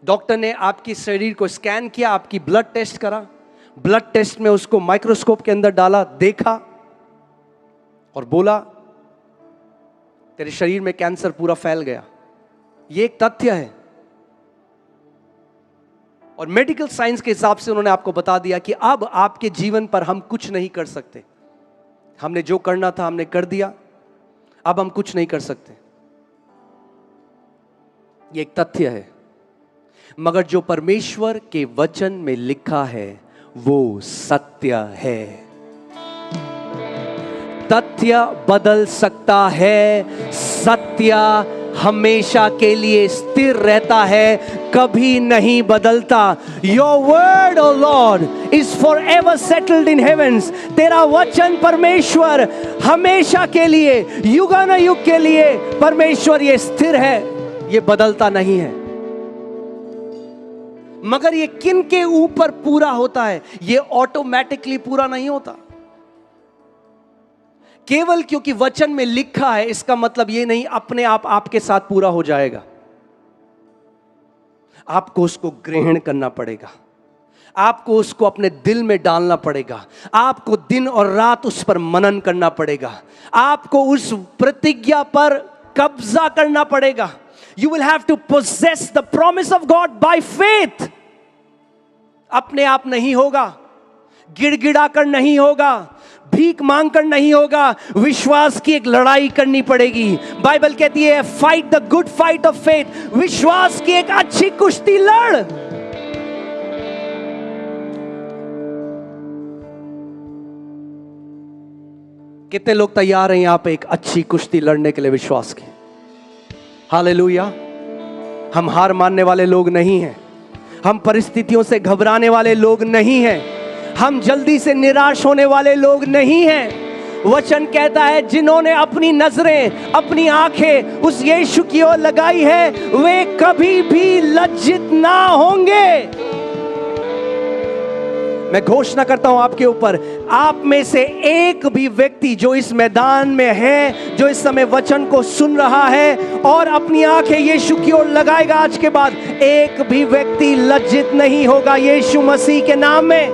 डॉक्टर ने आपकी शरीर को स्कैन किया, आपकी ब्लड टेस्ट करा, ब्लड टेस्ट में उसको माइक्रोस्कोप के अंदर डाला, देखा और बोला तेरे शरीर में कैंसर पूरा फैल गया। ये एक तथ्य है। और मेडिकल साइंस के हिसाब से उन्होंने आपको बता दिया कि अब आपके जीवन पर हम कुछ नहीं कर सकते। हमने जो करना था हमने कर दिया, अब हम कुछ नहीं कर सकते। ये एक तथ्य है। मगर जो परमेश्वर के वचन में लिखा है वो सत्य है। तथ्य बदल सकता है, सत्य हमेशा के लिए स्थिर रहता है, कभी नहीं बदलता। Your word, O Lord, is forever settled in heavens। तेरा वचन परमेश्वर हमेशा के लिए, युगानुयुग के लिए परमेश्वर ये स्थिर है, ये बदलता नहीं है। मगर ये किन के ऊपर पूरा होता है? ये ऑटोमेटिकली पूरा नहीं होता। केवल क्योंकि वचन में लिखा है इसका मतलब ये नहीं अपने आप आपके साथ पूरा हो जाएगा। आपको उसको ग्रहण करना पड़ेगा, आपको उसको अपने दिल में डालना पड़ेगा, आपको दिन और रात उस पर मनन करना पड़ेगा, आपको उस प्रतिज्ञा पर कब्जा करना पड़ेगा। You will have to possess the promise of God by faith. अपने आप नहीं होगा, गिड़गिड़ा कर नहीं होगा, भीख मांग कर नहीं होगा, विश्वास की एक लड़ाई करनी पड़ेगी। बाइबल कहती है fight the good fight of faith, विश्वास की एक अच्छी कुश्ती लड़। कितने लोग तैयार हैं यहां पे एक अच्छी कुश्ती लड़ने के लिए विश्वास की? हालेलुया। हम हार मानने वाले लोग नहीं हैं, हम परिस्थितियों से घबराने वाले लोग नहीं हैं, हम जल्दी से निराश होने वाले लोग नहीं हैं। वचन कहता है जिन्होंने अपनी नजरें, अपनी आंखें उस यीशु की ओर लगाई है, वे कभी भी लज्जित ना होंगे। मैं घोषणा करता हूं आपके ऊपर, आप में से एक भी व्यक्ति जो इस मैदान में है, जो इस समय वचन को सुन रहा है और अपनी आंखें यीशु की ओर लगाएगा, आज के बाद एक भी व्यक्ति लज्जित नहीं होगा यीशु मसीह के नाम में।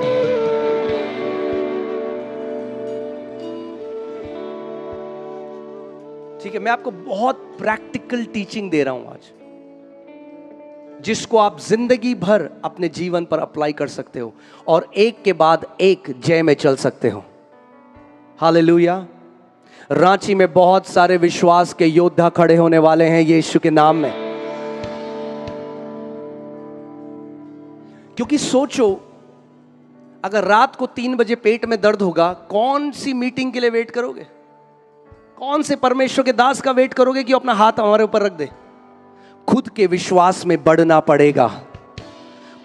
ठीक है, मैं आपको बहुत प्रैक्टिकल टीचिंग दे रहा हूं आज, जिसको आप जिंदगी भर अपने जीवन पर अप्लाई कर सकते हो और एक के बाद एक जय में चल सकते हो। हालेलुया। रांची में बहुत सारे विश्वास के योद्धा खड़े होने वाले हैं यीशु के नाम में। क्योंकि सोचो, अगर रात को 3 बजे पेट में दर्द होगा, कौन सी मीटिंग के लिए वेट करोगे? कौन से परमेश्वर के दास का वेट करोगे कि अपना हाथ हमारे ऊपर रख दे? खुद के विश्वास में बढ़ना पड़ेगा,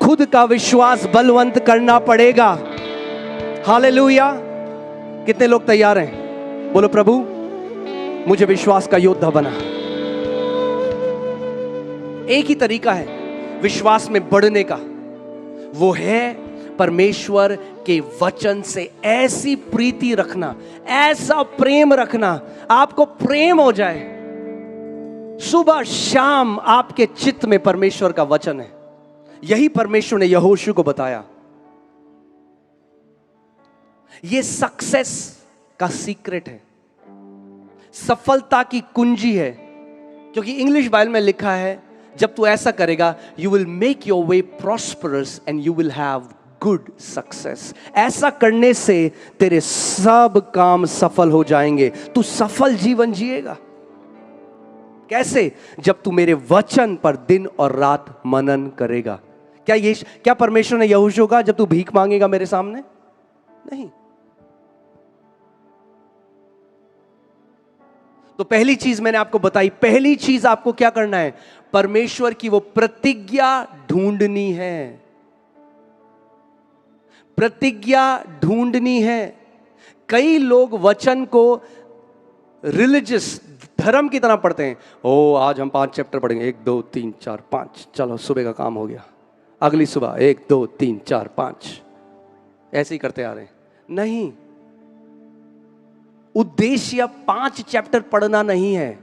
खुद का विश्वास बलवंत करना पड़ेगा। हालेलुया। कितने लोग तैयार हैं? बोलो प्रभु मुझे विश्वास का योद्धा बना। एक ही तरीका है विश्वास में बढ़ने का, वो है परमेश्वर के वचन से ऐसी प्रीति रखना, ऐसा प्रेम रखना, आपको प्रेम हो जाए। सुबह शाम आपके चित्त में परमेश्वर का वचन है। यही परमेश्वर ने यहोशू को बताया। यह सक्सेस का सीक्रेट है, सफलता की कुंजी है। क्योंकि इंग्लिश बाइबल में लिखा है जब तू ऐसा करेगा, you will make your way prosperous and you will have good success. ऐसा करने से तेरे सब काम सफल हो जाएंगे, तू सफल जीवन जिएगा। कैसे? जब तू मेरे वचन पर दिन और रात मनन करेगा। क्या परमेश्वर ने यहोशू कहा जब तू भीख मांगेगा मेरे सामने? नहीं। तो पहली चीज मैंने आपको बताई, पहली चीज आपको क्या करना है? परमेश्वर की वो प्रतिज्ञा ढूंढनी है, प्रतिज्ञा ढूंढनी है। कई लोग वचन को रिलीजियस धर्म की तरह पढ़ते हैं। ओ आज हम 5 चैप्टर पढ़ेंगे, 1 2 3 4 5, चलो सुबह का काम हो गया, अगली सुबह 1 2 3 4 5, ऐसे ही करते आ रहे हैं। नहीं, उद्देश्य 5 चैप्टर पढ़ना नहीं है,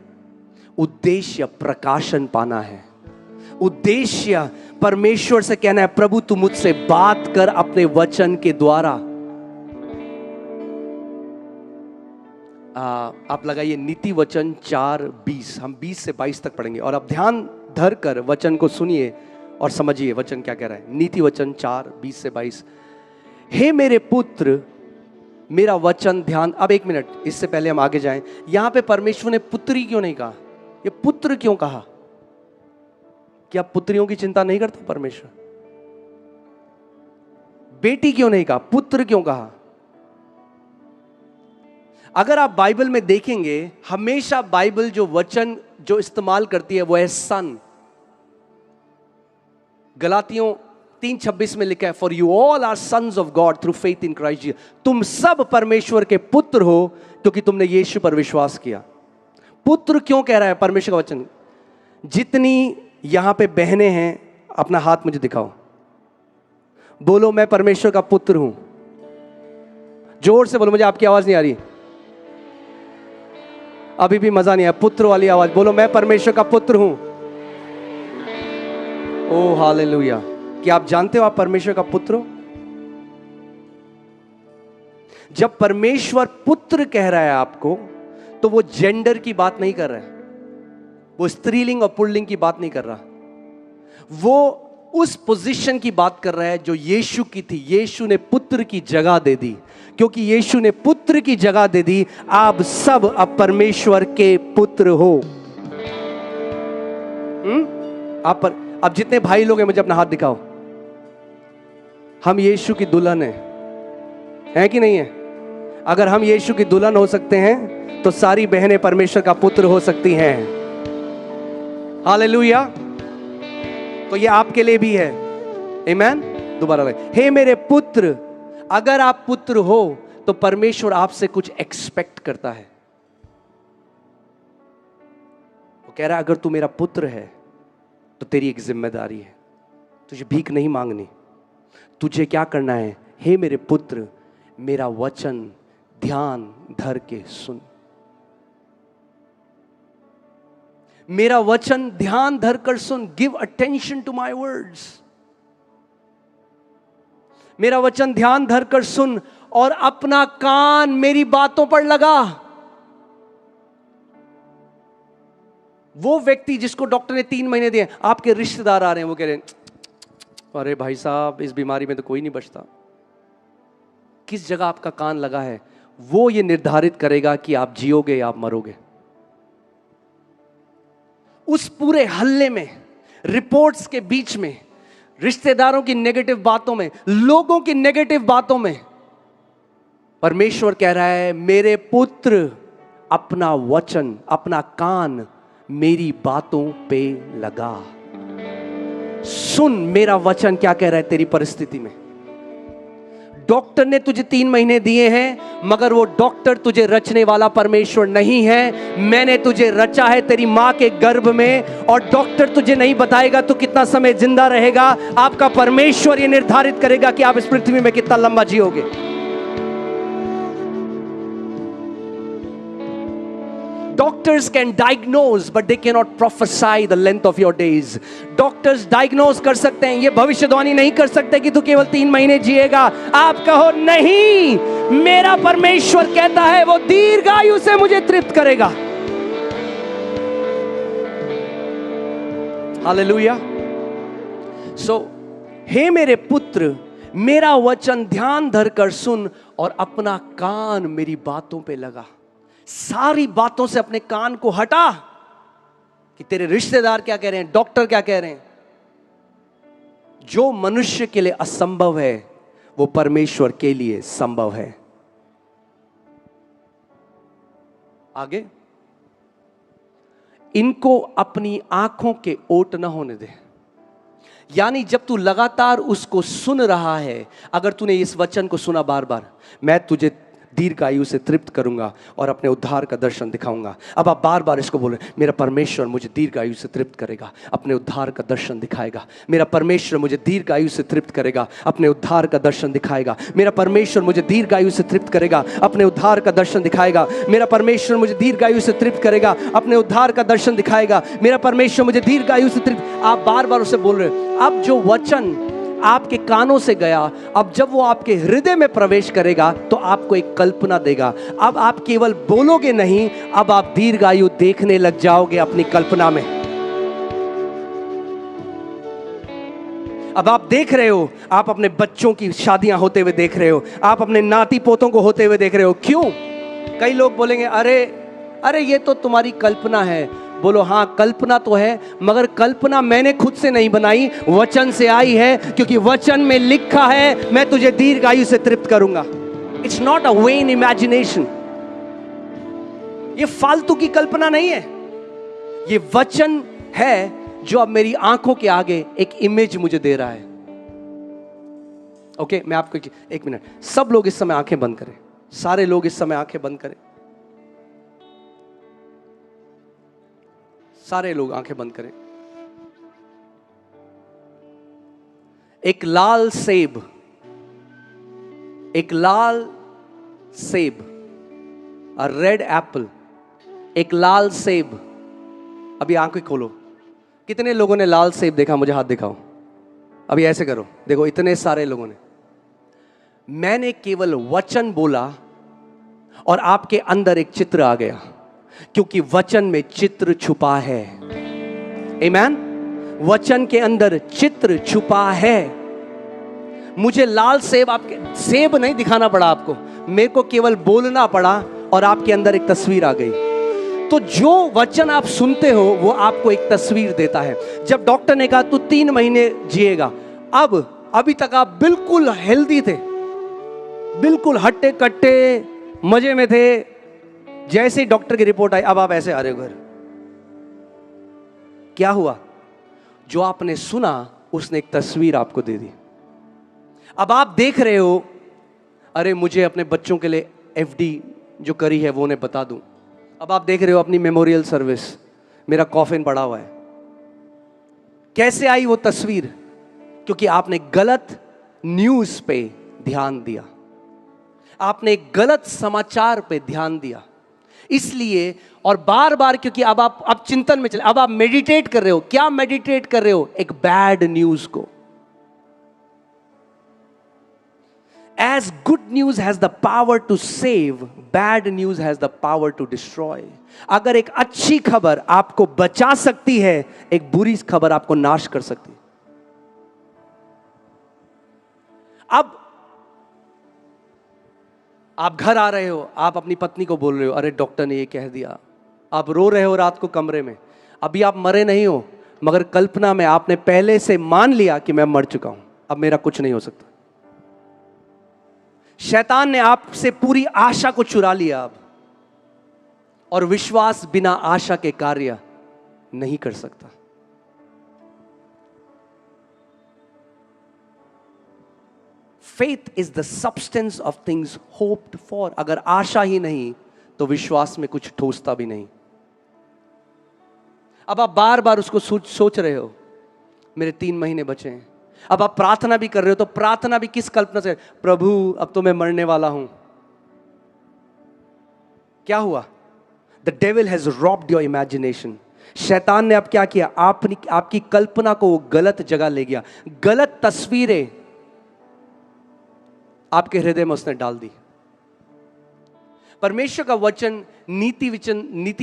उद्देश्य प्रकाशन पाना है। उद्देश्य परमेश्वर से कहना है प्रभु तू मुझसे बात कर अपने वचन के द्वारा। आप लगाइए नीति वचन 4:20, हम 20 से 22 तक पढ़ेंगे और अब ध्यान धर कर वचन को सुनिए और समझिए वचन क्या कह रहा है। नीति वचन 4:20 से 22। हे मेरे पुत्र, मेरा वचन ध्यान। अब एक मिनट, इससे पहले हम आगे जाएं, यहां पे परमेश्वर ने पुत्री क्यों नहीं कहा? ये पुत्र क्यों कहा? क्या पुत्रियों की चिंता नहीं करता परमेश्वर? बेटी क्यों नहीं कहा? पुत्र क्यों कहा? अगर आप बाइबल में देखेंगे, हमेशा बाइबल जो वचन जो इस्तेमाल करती है वो है सन। गलातियों 3:26 में लिखा है for you all are sons of God through faith in Christ Jesus. तुम सब परमेश्वर के पुत्र हो क्योंकि तुमने यीशु पर विश्वास किया। पुत्र क्यों कह रहा है परमेश्वर का वचन? जितनी यहां पे बहनें हैं, अपना हाथ मुझे दिखाओ, बोलो मैं परमेश्वर का पुत्र हूं। जोर से बोलो, मुझे आपकी आवाज नहीं आ रही, अभी भी मजा नहीं आया। पुत्र वाली आवाज बोलो, मैं परमेश्वर का पुत्र हूं। ओ हालेलुया। क्या आप जानते हो आप परमेश्वर का पुत्र हो? जब परमेश्वर पुत्र कह रहा है आपको, तो वो जेंडर की बात नहीं कर रहा है, वो स्त्रीलिंग और पुल्लिंग की बात नहीं कर रहा, वो उस पोजीशन की बात कर रहा है जो यीशु की थी। यीशु ने पुत्र की जगह दे दी। क्योंकि यीशु ने पुत्र की जगह दे दी, आप सब अब परमेश्वर के पुत्र हो। आप पर, अब जितने भाई लोग हैं मुझे अपना हाथ दिखाओ। हम यीशु की दुल्हन है कि नहीं है? अगर हम यीशु की दुल्हन हो सकते हैं तो सारी बहनें परमेश्वर का पुत्र हो सकती हैं। हालेलुया। तो ये आपके लिए भी है। आमीन। दोबारा हे मेरे पुत्र, अगर आप पुत्र हो तो परमेश्वर आपसे कुछ एक्सपेक्ट करता है। वो कह रहा है अगर तू मेरा पुत्र है तो तेरी एक जिम्मेदारी है, तुझे भीख नहीं मांगनी। तुझे क्या करना है? हे मेरे पुत्र, मेरा वचन ध्यान धर के सुन। मेरा वचन ध्यान धर कर सुन। Give attention to my words. मेरा वचन ध्यान धर कर सुन और अपना कान मेरी बातों पर लगा। वो व्यक्ति जिसको डॉक्टर ने 3 महीने दिए, आपके रिश्तेदार आ रहे हैं, वो कह रहे हैं अरे भाई साहब इस बीमारी में तो कोई नहीं बचता। किस जगह आपका कान लगा है, वो ये निर्धारित करेगा कि आप जियोगे या आप मरोगे। उस पूरे हल्ले में, रिपोर्ट्स के बीच में, रिश्तेदारों की नेगेटिव बातों में, लोगों की नेगेटिव बातों में, परमेश्वर कह रहा है मेरे पुत्र, अपना वचन, अपना कान मेरी बातों पे लगा। सुन मेरा वचन क्या कह रहा है तेरी परिस्थिति में। डॉक्टर ने तुझे 3 महीने दिए हैं, मगर वो डॉक्टर तुझे रचने वाला परमेश्वर नहीं है। मैंने तुझे रचा है तेरी मां के गर्भ में, और डॉक्टर तुझे नहीं बताएगा तू कितना समय जिंदा रहेगा। आपका परमेश्वर ये निर्धारित करेगा कि आप इस पृथ्वी में कितना लंबा जियोगे। Doctors can diagnose, but they cannot prophesy the length of your days. Doctors diagnose कर सकते हैं, ये भविष्यवाणी नहीं कर सकते कि तू केवल 3 महीने जिएगा। आप कहो नहीं, मेरा परमेश्वर कहता है वो दीर्घायु से मुझे तृप्त करेगा। हालेलुया। सो हे मेरे पुत्र, मेरा वचन ध्यान धर कर सुन और अपना कान मेरी बातों पे लगा। सारी बातों से अपने कान को हटा कि तेरे रिश्तेदार क्या कह रहे हैं, डॉक्टर क्या कह रहे हैं। जो मनुष्य के लिए असंभव है वो परमेश्वर के लिए संभव है। आगे, इनको अपनी आंखों के ओट न होने दे। यानी जब तू लगातार उसको सुन रहा है, अगर तूने इस वचन को सुना बार बार, मैं तुझे दीर्घायु से तृप्त करूंगा और अपने उद्धार का दर्शन दिखाऊंगा। अब आप बार बार इसको बोले, मेरा परमेश्वर मुझे दीर्घायु से तृप्त करेगा, अपने उद्धार का दर्शन दिखाएगा। मेरा परमेश्वर मुझे दीर्घायु से तृप्त करेगा, अपने उद्धार का दर्शन दिखाएगा। मेरा परमेश्वर मुझे दीर्घायु से तृप्त करेगा, अपने उद्धार का दर्शन दिखाएगा। मेरा परमेश्वर मुझे दीर्घायु से तृप्त करेगा, अपने उद्धार का दर्शन दिखाएगा। मेरा परमेश्वर मुझे दीर्घायु से तृप्त। आप बार बार उसे बोल रहे हो। अब जो वचन आपके कानों से गया, अब जब वो आपके हृदय में प्रवेश करेगा तो आपको एक कल्पना देगा। अब आप केवल बोलोगे नहीं, अब आप दीर्घायु देखने लग जाओगे अपनी कल्पना में। अब आप देख रहे हो, आप अपने बच्चों की शादियां होते हुए देख रहे हो, आप अपने नाती पोतों को होते हुए देख रहे हो। क्यों? कई लोग बोलेंगे अरे ये तो तुम्हारी कल्पना है। बोलो हाँ, कल्पना तो है, मगर कल्पना मैंने खुद से नहीं बनाई, वचन से आई है। क्योंकि वचन में लिखा है मैं तुझे दीर्घायु से तृप्त करूंगा। It's not a when imagination. ये फालतू की कल्पना नहीं है, ये वचन है जो अब मेरी आंखों के आगे एक इमेज मुझे दे रहा है। ओके, मैं आपको एक मिनट, सब लोग इस समय आंखें बंद करें। सारे लोग इस समय आंखें बंद करें। सारे लोग आंखें बंद करें। एक लाल सेब, एक लाल सेब, अ रेड एप्पल, एक लाल सेब। अभी आंखें खोलो। कितने लोगों ने लाल सेब देखा? मुझे हाथ दिखाओ। अभी ऐसे करो, देखो इतने सारे लोगों ने। मैंने केवल वचन बोला और आपके अंदर एक चित्र आ गया, क्योंकि वचन में चित्र छुपा है। आमीन। वचन के अंदर चित्र छुपा है। मुझे लाल सेब, आपके सेब नहीं दिखाना पड़ा आपको, मेरे को केवल बोलना पड़ा और आपके अंदर एक तस्वीर आ गई। तो जो वचन आप सुनते हो वो आपको एक तस्वीर देता है। जब डॉक्टर ने कहा तू 3 महीने जिएगा, अभी तक आप बिल्कुल हेल्दी थे, बिल्कुल हट्टे कट्टे मजे में थे। जैसे ही डॉक्टर की रिपोर्ट आई, अब आप ऐसे आ रहे हो घर। क्या हुआ? जो आपने सुना उसने एक तस्वीर आपको दे दी। अब आप देख रहे हो, अरे मुझे अपने बच्चों के लिए एफडी जो करी है वो उन्हें बता दूं। अब आप देख रहे हो अपनी मेमोरियल सर्विस, मेरा कॉफिन पड़ा हुआ है। कैसे आई वो तस्वीर? क्योंकि आपने गलत न्यूज पे ध्यान दिया, आपने गलत समाचार पे ध्यान दिया, इसलिए। और बार बार, क्योंकि अब आप चिंतन में चले, अब आप मेडिटेट कर रहे हो। क्या मेडिटेट कर रहे हो? एक बैड न्यूज को। As good news has the power to save, bad news has the power to destroy. अगर एक अच्छी खबर आपको बचा सकती है, एक बुरी खबर आपको नाश कर सकती है। अब आप घर आ रहे हो, आप अपनी पत्नी को बोल रहे हो, अरे डॉक्टर ने ये कह दिया। आप रो रहे हो रात को कमरे में। अभी आप मरे नहीं हो, मगर कल्पना में आपने पहले से मान लिया कि मैं मर चुका हूं, अब मेरा कुछ नहीं हो सकता। शैतान ने आपसे पूरी आशा को चुरा लिया अब, और विश्वास बिना आशा के कार्य नहीं कर सकता। Faith is the substance of things hoped for. अगर आशा ही नहीं तो विश्वास में कुछ ठोसता भी नहीं। अब आप बार बार उसको सोच रहे हो, मेरे 3 महीने बचे हैं। अब आप प्रार्थना भी कर रहे हो, तो प्रार्थना भी किस कल्पना से? प्रभु अब तो मैं मरने वाला हूं। क्या हुआ? The devil has robbed your imagination. शैतान ने अब क्या किया? आपकी कल्पना को वो गलत जगह ले गया, गलत तस्वीरें आपके हृदय में उसने डाल दी। परमेश्वर का वचन नीति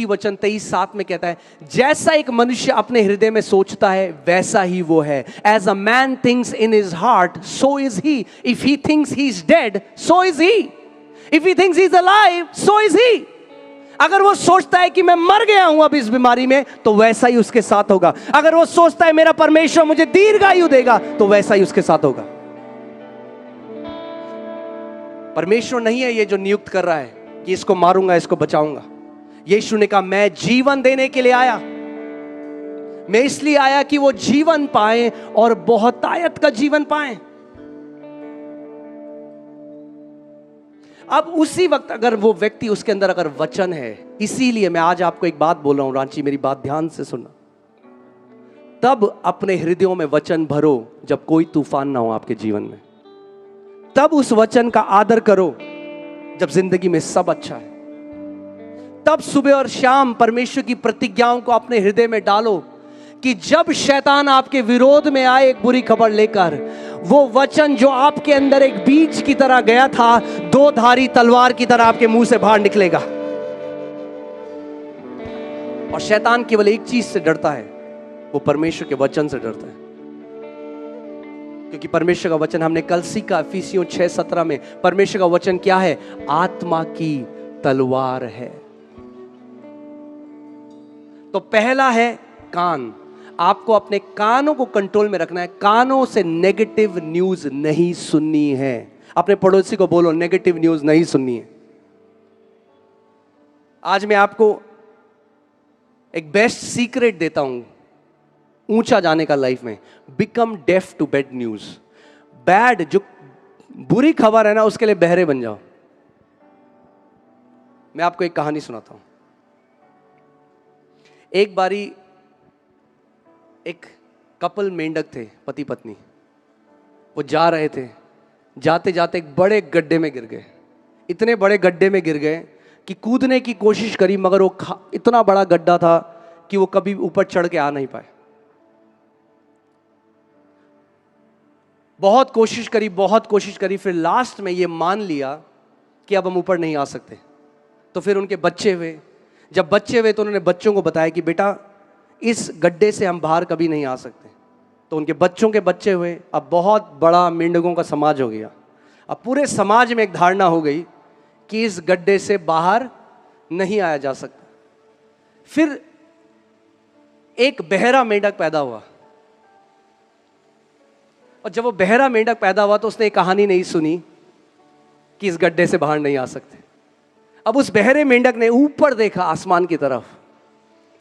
वचन 23:7 में कहता है, जैसा एक मनुष्य अपने हृदय में सोचता है वैसा ही वो है। As a man thinks in his heart so is he. If he thinks he is dead so is he. If he thinks he is alive so is he. अगर वो सोचता है कि मैं मर गया हूं अब इस बीमारी में, तो वैसा ही उसके साथ होगा। अगर वो सोचता है मेरा परमेश्वर मुझे दीर्घायु देगा, तो वैसा ही उसके साथ होगा। परमेश्वर नहीं है ये जो नियुक्त कर रहा है कि इसको मारूंगा, इसको बचाऊंगा। यीशु ने कहा मैं जीवन देने के लिए आया। मैं इसलिए आया कि वो जीवन पाए और बहुतायत का जीवन पाए। अब उसी वक्त अगर वो व्यक्ति, उसके अंदर अगर वचन है, इसीलिए मैं आज आपको एक बात बोल रहा हूं रांची, मेरी बात ध्यान से सुनना। तब अपने हृदयों में वचन भरो जब कोई तूफान ना हो आपके जीवन में। तब उस वचन का आदर करो जब जिंदगी में सब अच्छा है। तब सुबह और शाम परमेश्वर की प्रतिज्ञाओं को अपने हृदय में डालो कि जब शैतान आपके विरोध में आए एक बुरी खबर लेकर, वो वचन जो आपके अंदर एक बीज की तरह गया था, 2 धारी तलवार की तरह आपके मुंह से बाहर निकलेगा। और शैतान केवल एक चीज से डरता है, वो परमेश्वर के वचन से डरता है। क्योंकि परमेश्वर का वचन हमने कल सीखा, इफिसियों 6:17 में परमेश्वर का वचन क्या है? आत्मा की तलवार है। तो पहला है कान। आपको अपने कानों को कंट्रोल में रखना है। कानों से नेगेटिव न्यूज नहीं सुननी है। अपने पड़ोसी को बोलो नेगेटिव न्यूज नहीं सुननी है। आज मैं आपको एक बेस्ट सीक्रेट देता हूं ऊंचा जाने का लाइफ में। Become deaf to bad news. Bad, जो बुरी खबर है ना, उसके लिए बहरे बन जाओ। मैं आपको एक कहानी सुनाता हूं। एक बारी एक कपल मेंढक थे, पति पत्नी। वो जा रहे थे, जाते जाते एक बड़े गड्ढे में गिर गए। इतने बड़े गड्ढे में गिर गए कि कूदने की कोशिश करी, मगर वो इतना बड़ा गड्ढा था कि वो कभी ऊपर चढ़ के आ नहीं पाए। बहुत कोशिश करी, फिर लास्ट में ये मान लिया कि अब हम ऊपर नहीं आ सकते। तो फिर उनके बच्चे हुए, जब बच्चे हुए तो उन्होंने बच्चों को बताया कि बेटा इस गड्ढे से हम बाहर कभी नहीं आ सकते। तो उनके बच्चों के बच्चे हुए, अब बहुत बड़ा मेंढकों का समाज हो गया। अब पूरे समाज में एक धारणा हो गई कि इस गड्ढे से बाहर नहीं आया जा सकता। फिर एक बहरा मेंढक पैदा हुआ, और जब वो बहरा मेंढक पैदा हुआ तो उसने एक कहानी नहीं सुनी कि इस गड्ढे से बाहर नहीं आ सकते। अब उस बहरे मेंढक ने ऊपर देखा आसमान की तरफ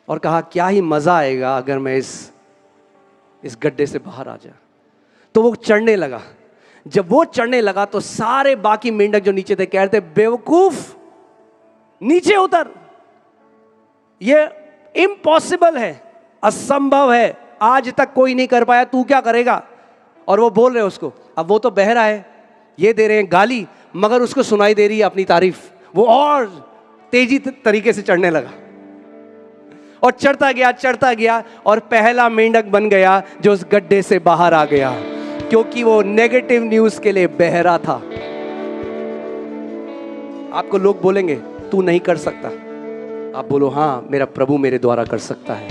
और कहा क्या ही मजा आएगा अगर मैं इस गड्ढे से बाहर आ जाए। तो वो चढ़ने लगा। जब वो चढ़ने लगा तो सारे बाकी मेंढक जो नीचे थे कह रहे थे बेवकूफ, नीचे उतर, ये इम्पॉसिबल है, असंभव है, आज तक कोई नहीं कर पाया, तू क्या करेगा। और वो बोल रहे उसको, अब वो तो बहरा है, ये दे रहे हैं गाली, मगर उसको सुनाई दे रही है अपनी तारीफ। वो और तेजी तरीके से चढ़ने लगा और चढ़ता गया और पहला मेंढक बन गया जो उस गड्ढे से बाहर आ गया, क्योंकि वो नेगेटिव न्यूज के लिए बहरा था। आपको लोग बोलेंगे तू नहीं कर सकता, आप बोलो हाँ मेरा प्रभु मेरे द्वारा कर सकता है,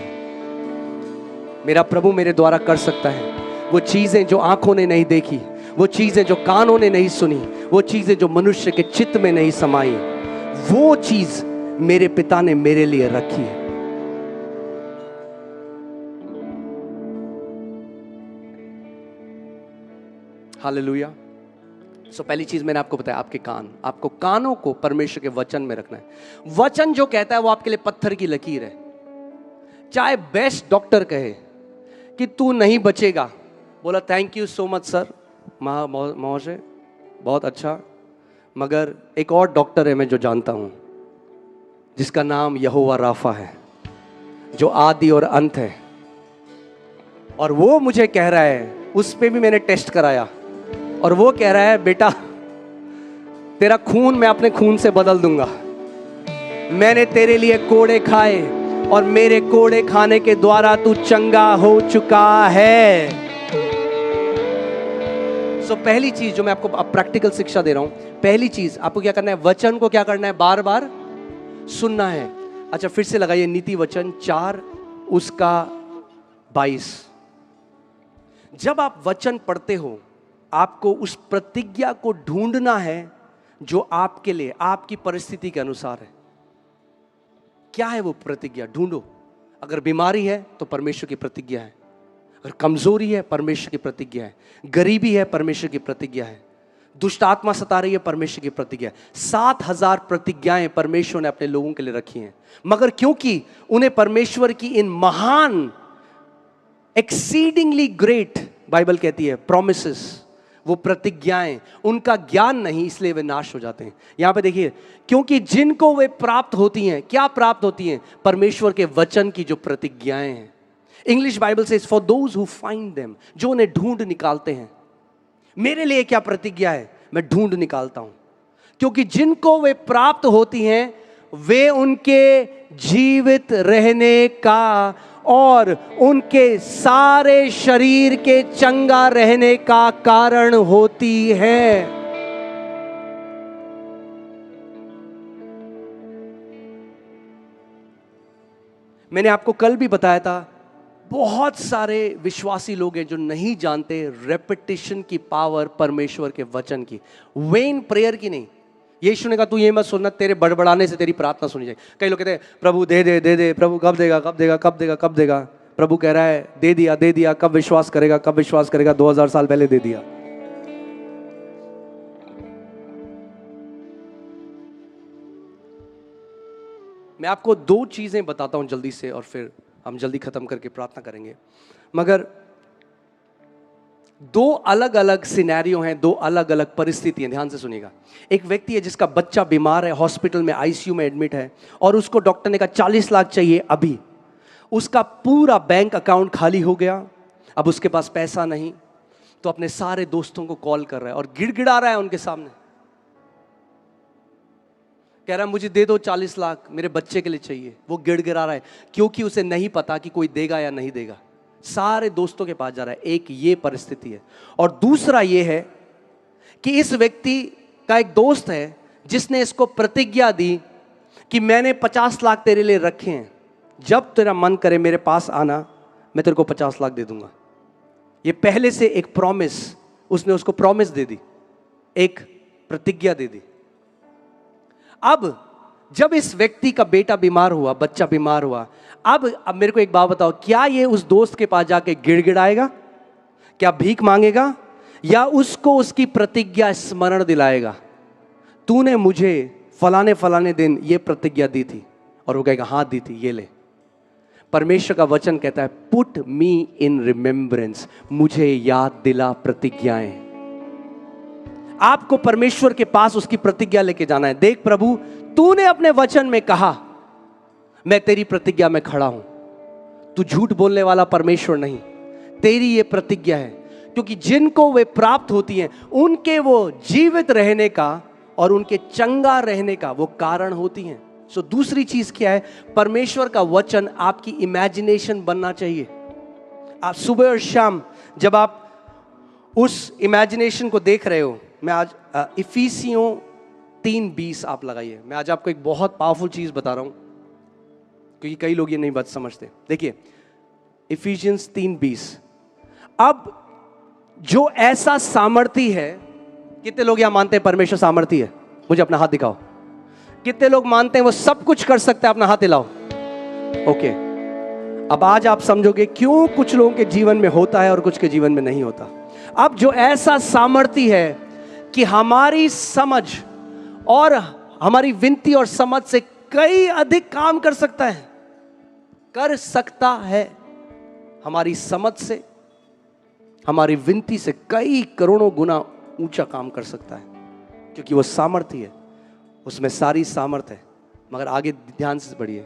मेरा प्रभु मेरे द्वारा कर सकता है। वो चीजें जो आंखों ने नहीं देखी, वो चीजें जो कानों ने नहीं सुनी, वो चीजें जो मनुष्य के चित्त में नहीं समाई, वो चीज मेरे पिता ने मेरे लिए रखी है। हालेलुया। सो पहली चीज मैंने आपको बताया, आपके कान, आपको कानों को परमेश्वर के वचन में रखना है। वचन जो कहता है वो आपके लिए पत्थर की लकीर है। चाहे बेस्ट डॉक्टर कहे कि तू नहीं बचेगा, बोला thank you so much sir महाशय, बहुत अच्छा, मगर एक और डॉक्टर है मैं जो जानता हूं, जिसका नाम यहोवा राफा है, जो आदि और अंत है, और वो मुझे कह रहा है, उस पे भी मैंने टेस्ट कराया, और वो कह रहा है बेटा तेरा खून मैं अपने खून से बदल दूंगा। मैंने तेरे लिए कोड़े खाए और मेरे कोड़े खाने के द्वारा तू चंगा हो चुका है। सो पहली चीज जो मैं आपको अब प्रैक्टिकल शिक्षा दे रहा हूं, पहली चीज आपको क्या करना है, वचन को क्या करना है, बार बार सुनना है। अच्छा फिर से लगाइए नीति वचन 4 उसका 22। जब आप वचन पढ़ते हो आपको उस प्रतिज्ञा को ढूंढना है जो आपके लिए आपकी परिस्थिति के अनुसार है। क्या है वो प्रतिज्ञा, ढूंढो। अगर बीमारी है तो परमेश्वर की प्रतिज्ञा है, अगर कमजोरी है परमेश्वर की प्रतिज्ञा है, गरीबी है परमेश्वर की प्रतिज्ञा है, दुष्ट आत्मा सता रही है परमेश्वर की प्रतिज्ञा है। 7000 प्रतिज्ञाएं परमेश्वर ने अपने लोगों के लिए रखी हैं, मगर क्योंकि उन्हें परमेश्वर की इन महान एक्सीडिंगली ग्रेट बाइबल कहती है प्रॉमिसेस, वो प्रतिज्ञाएं, उनका ज्ञान नहीं, इसलिए वे नाश हो जाते हैं। यहां पे देखिए, क्योंकि जिनको वे प्राप्त होती हैं, क्या प्राप्त होती हैं, परमेश्वर के वचन की जो प्रतिज्ञाएं हैं। इंग्लिश बाइबल से for those who find them, जो उन्हें ढूंढ निकालते हैं। मेरे लिए क्या प्रतिज्ञा है, मैं ढूंढ निकालता हूं, क्योंकि जिनको वे प्राप्त होती हैं वे उनके जीवित रहने का और उनके सारे शरीर के चंगा रहने का कारण होती है। मैंने आपको कल भी बताया था, बहुत सारे विश्वासी लोग हैं जो नहीं जानते रेपिटेशन की पावर परमेश्वर के वचन की, वेन प्रेयर की नहीं। यीशु ने कहा तू ये मत सुनना, तेरे बड़बड़ाने से तेरी प्रार्थना सुनी जाएगी। कई लोग कहते हैं प्रभु दे दे दे दे, प्रभु कब देगा कब देगा कब देगा कब देगा। प्रभु कह रहा है दे दिया दे दिया, कब विश्वास करेगा कब विश्वास करेगा, 2000 साल पहले दे दिया। मैं आपको 2 चीजें बताता हूं जल्दी से और फिर हम जल्दी खत्म करके प्रार्थना करेंगे। मगर 2 अलग अलग सिनेरियो हैं, 2 अलग अलग परिस्थितियां, ध्यान से सुनिएगा। एक व्यक्ति है जिसका बच्चा बीमार है, हॉस्पिटल में आईसीयू में एडमिट है, और उसको डॉक्टर ने कहा 40 लाख चाहिए अभी। उसका पूरा बैंक अकाउंट खाली हो गया, अब उसके पास पैसा नहीं, तो अपने सारे दोस्तों को कॉल कर रहा है और गिड़गिड़ा रहा है उनके सामने, कह रहा है मुझे दे दो 40 लाख, मेरे बच्चे के लिए चाहिए। वो गिड़गिड़ा रहा है क्योंकि उसे नहीं पता कि कोई देगा या नहीं देगा। सारे दोस्तों के पास जा रहा है। एक ये परिस्थिति है। और दूसरा ये है कि इस व्यक्ति का एक दोस्त है जिसने इसको प्रतिज्ञा दी कि मैंने 50 लाख तेरे लिए रखे हैं, जब तेरा मन करे मेरे पास आना, मैं तेरे को 50 लाख दे दूंगा। ये पहले से एक प्रॉमिस, उसने उसको प्रॉमिस दे दी, एक प्रतिज्ञा दे दी। अब जब इस व्यक्ति का बेटा बीमार हुआ, बच्चा बीमार हुआ, अब मेरे को एक बात बताओ, क्या ये उस दोस्त के पास जाके गिड़गिड़ाएगा? क्या भीख मांगेगा? या उसको उसकी प्रतिज्ञा स्मरण दिलाएगा, तूने मुझे फलाने फलाने दिन ये प्रतिज्ञा दी थी? और वो कहेगा हाँ दी थी, ये ले। परमेश्वर का वचन कहता है पुट मी इन रिमेम्बरेंस, मुझे याद दिला प्रतिज्ञाएं। आपको परमेश्वर के पास उसकी प्रतिज्ञा लेके जाना है। देख प्रभु, तूने अपने वचन में कहा, मैं तेरी प्रतिज्ञा में खड़ा हूं। तू झूठ बोलने वाला परमेश्वर नहीं, तेरी ये प्रतिज्ञा है। क्योंकि जिनको वे प्राप्त होती हैं उनके वो जीवित रहने का और उनके चंगा रहने का वो कारण होती हैं। सो दूसरी चीज क्या है? परमेश्वर का वचन आपकी इमेजिनेशन बनना चाहिए। आप सुबह और शाम जब आप उस इमेजिनेशन को देख रहे हो, मैं आज इफिसियों 3:20 आप लगाइए। मैं आज आपको एक बहुत पावरफुल चीज बता रहा हूं, क्योंकि कई लोग ये नहीं बात समझते। देखिए इफिशियंस 3:20, अब जो ऐसा सामर्थी है, कितने लोग यहां मानते हैं परमेश्वर सामर्थी है? मुझे अपना हाथ दिखाओ। कितने लोग मानते हैं वो सब कुछ कर सकता है? अपना हाथ हिलाओ। ओके, अब आज आप समझोगे क्यों कुछ लोगों के जीवन में होता है और कुछ के जीवन में नहीं होता। अब जो ऐसा सामर्थी है कि हमारी समझ और हमारी विनती और समझ से कई अधिक काम कर सकता है, हमारी समझ से, हमारी विनती से कई करोड़ों गुना ऊंचा काम कर सकता है, क्योंकि वो सामर्थी है, उसमें सारी सामर्थ है। मगर आगे ध्यान से पढ़िए,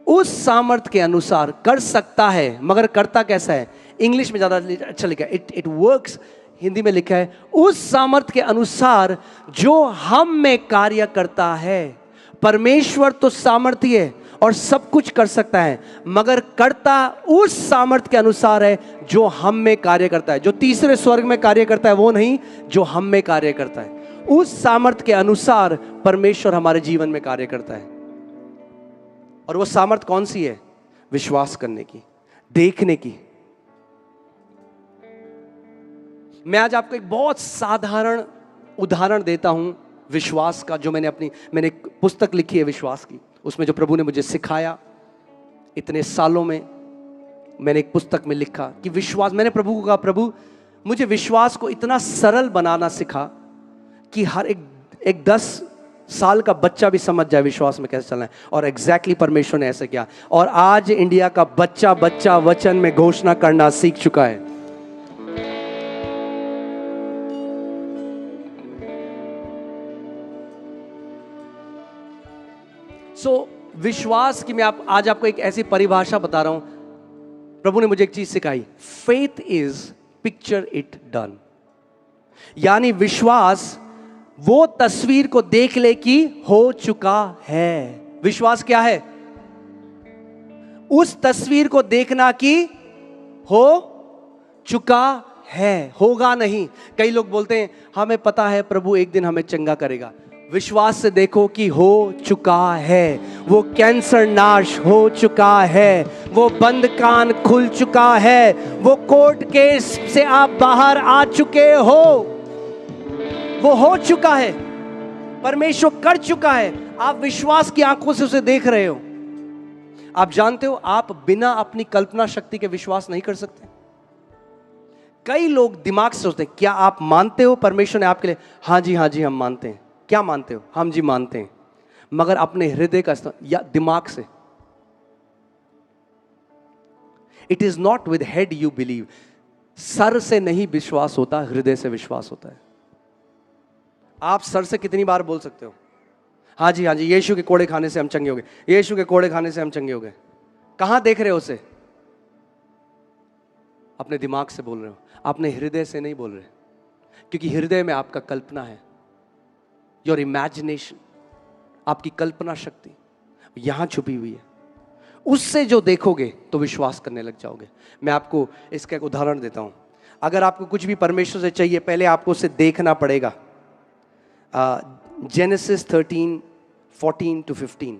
उस सामर्थ के अनुसार कर सकता है, मगर करता कैसा है? इंग्लिश में ज्यादा अच्छा लिखा है, इट वर्क्स। हिंदी में लिखा है उस सामर्थ के अनुसार जो हम में कार्य करता है। परमेश्वर तो सामर्थी है और सब कुछ कर सकता है, मगर करता उस सामर्थ के अनुसार है जो हम में कार्य करता है। जो तीसरे स्वर्ग में कार्य करता है वो नहीं, जो हम में कार्य करता है, उस सामर्थ के अनुसार परमेश्वर हमारे जीवन में कार्य करता है। और वो सामर्थ कौन सी है? विश्वास करने की, देखने की। मैं आज आपको एक बहुत साधारण उदाहरण देता हूं विश्वास का, जो मैंने एक पुस्तक लिखी है विश्वास की, उसमें जो प्रभु ने मुझे सिखाया इतने सालों में, मैंने एक पुस्तक में लिखा कि विश्वास, मैंने प्रभु को कहा प्रभु मुझे विश्वास को इतना सरल बनाना सिखा कि हर एक 10 साल का बच्चा भी समझ जाए विश्वास में कैसे चलना है। और एग्जैक्टली परमेश्वर ने ऐसे किया, और आज इंडिया का बच्चा वचन में घोषणा करना सीख चुका है। विश्वास की मैं आज आपको एक ऐसी परिभाषा बता रहा हूं। प्रभु ने मुझे एक चीज सिखाई, faith is picture it done. यानी विश्वास वो तस्वीर को देख ले कि हो चुका है। विश्वास क्या है? उस तस्वीर को देखना कि हो चुका है, होगा नहीं। कई लोग बोलते हैं हमें पता है प्रभु एक दिन हमें चंगा करेगा। विश्वास से देखो कि हो चुका है। वो कैंसर नाश हो चुका है, वो बंद कान खुल चुका है, वो कोर्ट केस से आप बाहर आ चुके हो, वो हो चुका है, परमेश्वर कर चुका है। आप विश्वास की आंखों से उसे देख रहे हो। आप जानते हो आप बिना अपनी कल्पना शक्ति के विश्वास नहीं कर सकते। कई लोग दिमाग से सोचते हैं, क्या आप मानते हो परमेश्वर ने आपके लिए? हाँ जी हम मानते हैं। क्या मानते हो? हम जी मानते हैं, मगर अपने हृदय का या दिमाग से। It is not with head you believe. Sir से नहीं विश्वास होता, हृदय से विश्वास होता है। आप सर से कितनी बार बोल सकते हो हाँ जी यीशु के कोड़े खाने से हम चंगे हो गए, यीशु के कोड़े खाने से हम चंगे हो गए। कहां देख रहे हो उसे? अपने दिमाग से बोल रहे हो, अपने हृदय से नहीं बोल रहे, क्योंकि हृदय में आपका कल्पना है, योर इमेजिनेशन, आपकी कल्पना शक्ति यहां छुपी हुई है। उससे जो देखोगे तो विश्वास करने लग जाओगे। मैं आपको इसका एक उदाहरण देता हूं। अगर आपको कुछ भी परमेश्वर से चाहिए, पहले आपको उसे देखना पड़ेगा। जेनेसिस 13:14-15,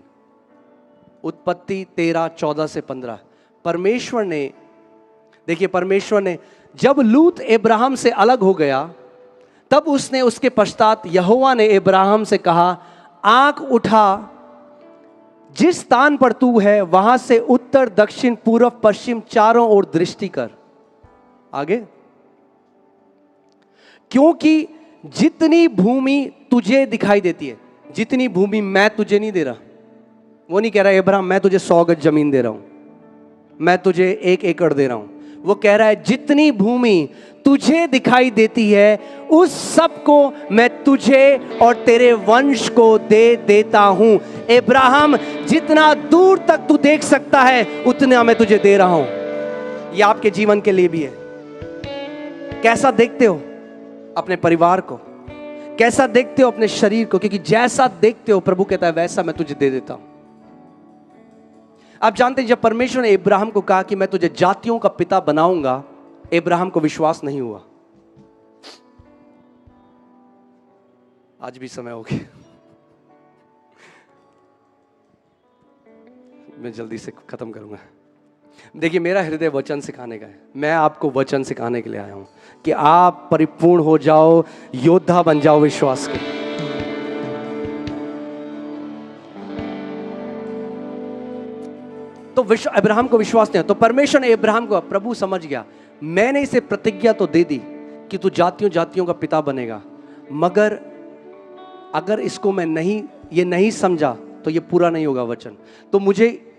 उत्पत्ति 13:14 से 15। परमेश्वर ने, देखिए, परमेश्वर ने जब लूत इब्राहिम से अलग हो गया, तब उसने उसके पश्चात यहोवा ने इब्राहिम से कहा, आंख उठा, जिस स्थान पर तू है वहां से उत्तर दक्षिण पूर्व पश्चिम चारों ओर दृष्टि कर। आगे, क्योंकि जितनी भूमि तुझे दिखाई देती है, जितनी भूमि, मैं तुझे नहीं दे रहा, वो नहीं कह रहा इब्राहिम मैं तुझे 100 गज जमीन दे रहा हूं, मैं तुझे 1 एकड़ दे रहा हूं। वो कह रहा है जितनी भूमि तुझे दिखाई देती है उस सब को मैं तुझे और तेरे वंश को दे देता हूं। इब्राहिम, जितना दूर तक तू देख सकता है उतना मैं तुझे दे रहा हूं। यह आपके जीवन के लिए भी है। कैसा देखते हो अपने परिवार को, कैसा देखते हो अपने शरीर को, क्योंकि जैसा देखते हो प्रभु कहता है वैसा मैं तुझे दे देता हूं। आप जानते हैं जब परमेश्वर ने इब्राहिम को कहा कि मैं तुझे जातियों का पिता बनाऊंगा, इब्राहिम को विश्वास नहीं हुआ। आज भी समय हो गया, मैं जल्दी से खत्म करूंगा। देखिए, मेरा हृदय वचन सिखाने का है। मैं आपको वचन सिखाने के लिए आया हूं कि आप परिपूर्ण हो जाओ, योद्धा बन जाओ विश्वास के। तो अब्राहम को विश्वास नहीं है, तो परमेश्वर ने अब्राहम को, प्रभु समझ गया, मैंने इसे प्रतिज्ञा तो दे दी कि तू जातियों जातियों का पिता बनेगा, मगर अगर इसको मैं ये नहीं समझा तो ये पूरा नहीं होगा वचन, तो मुझे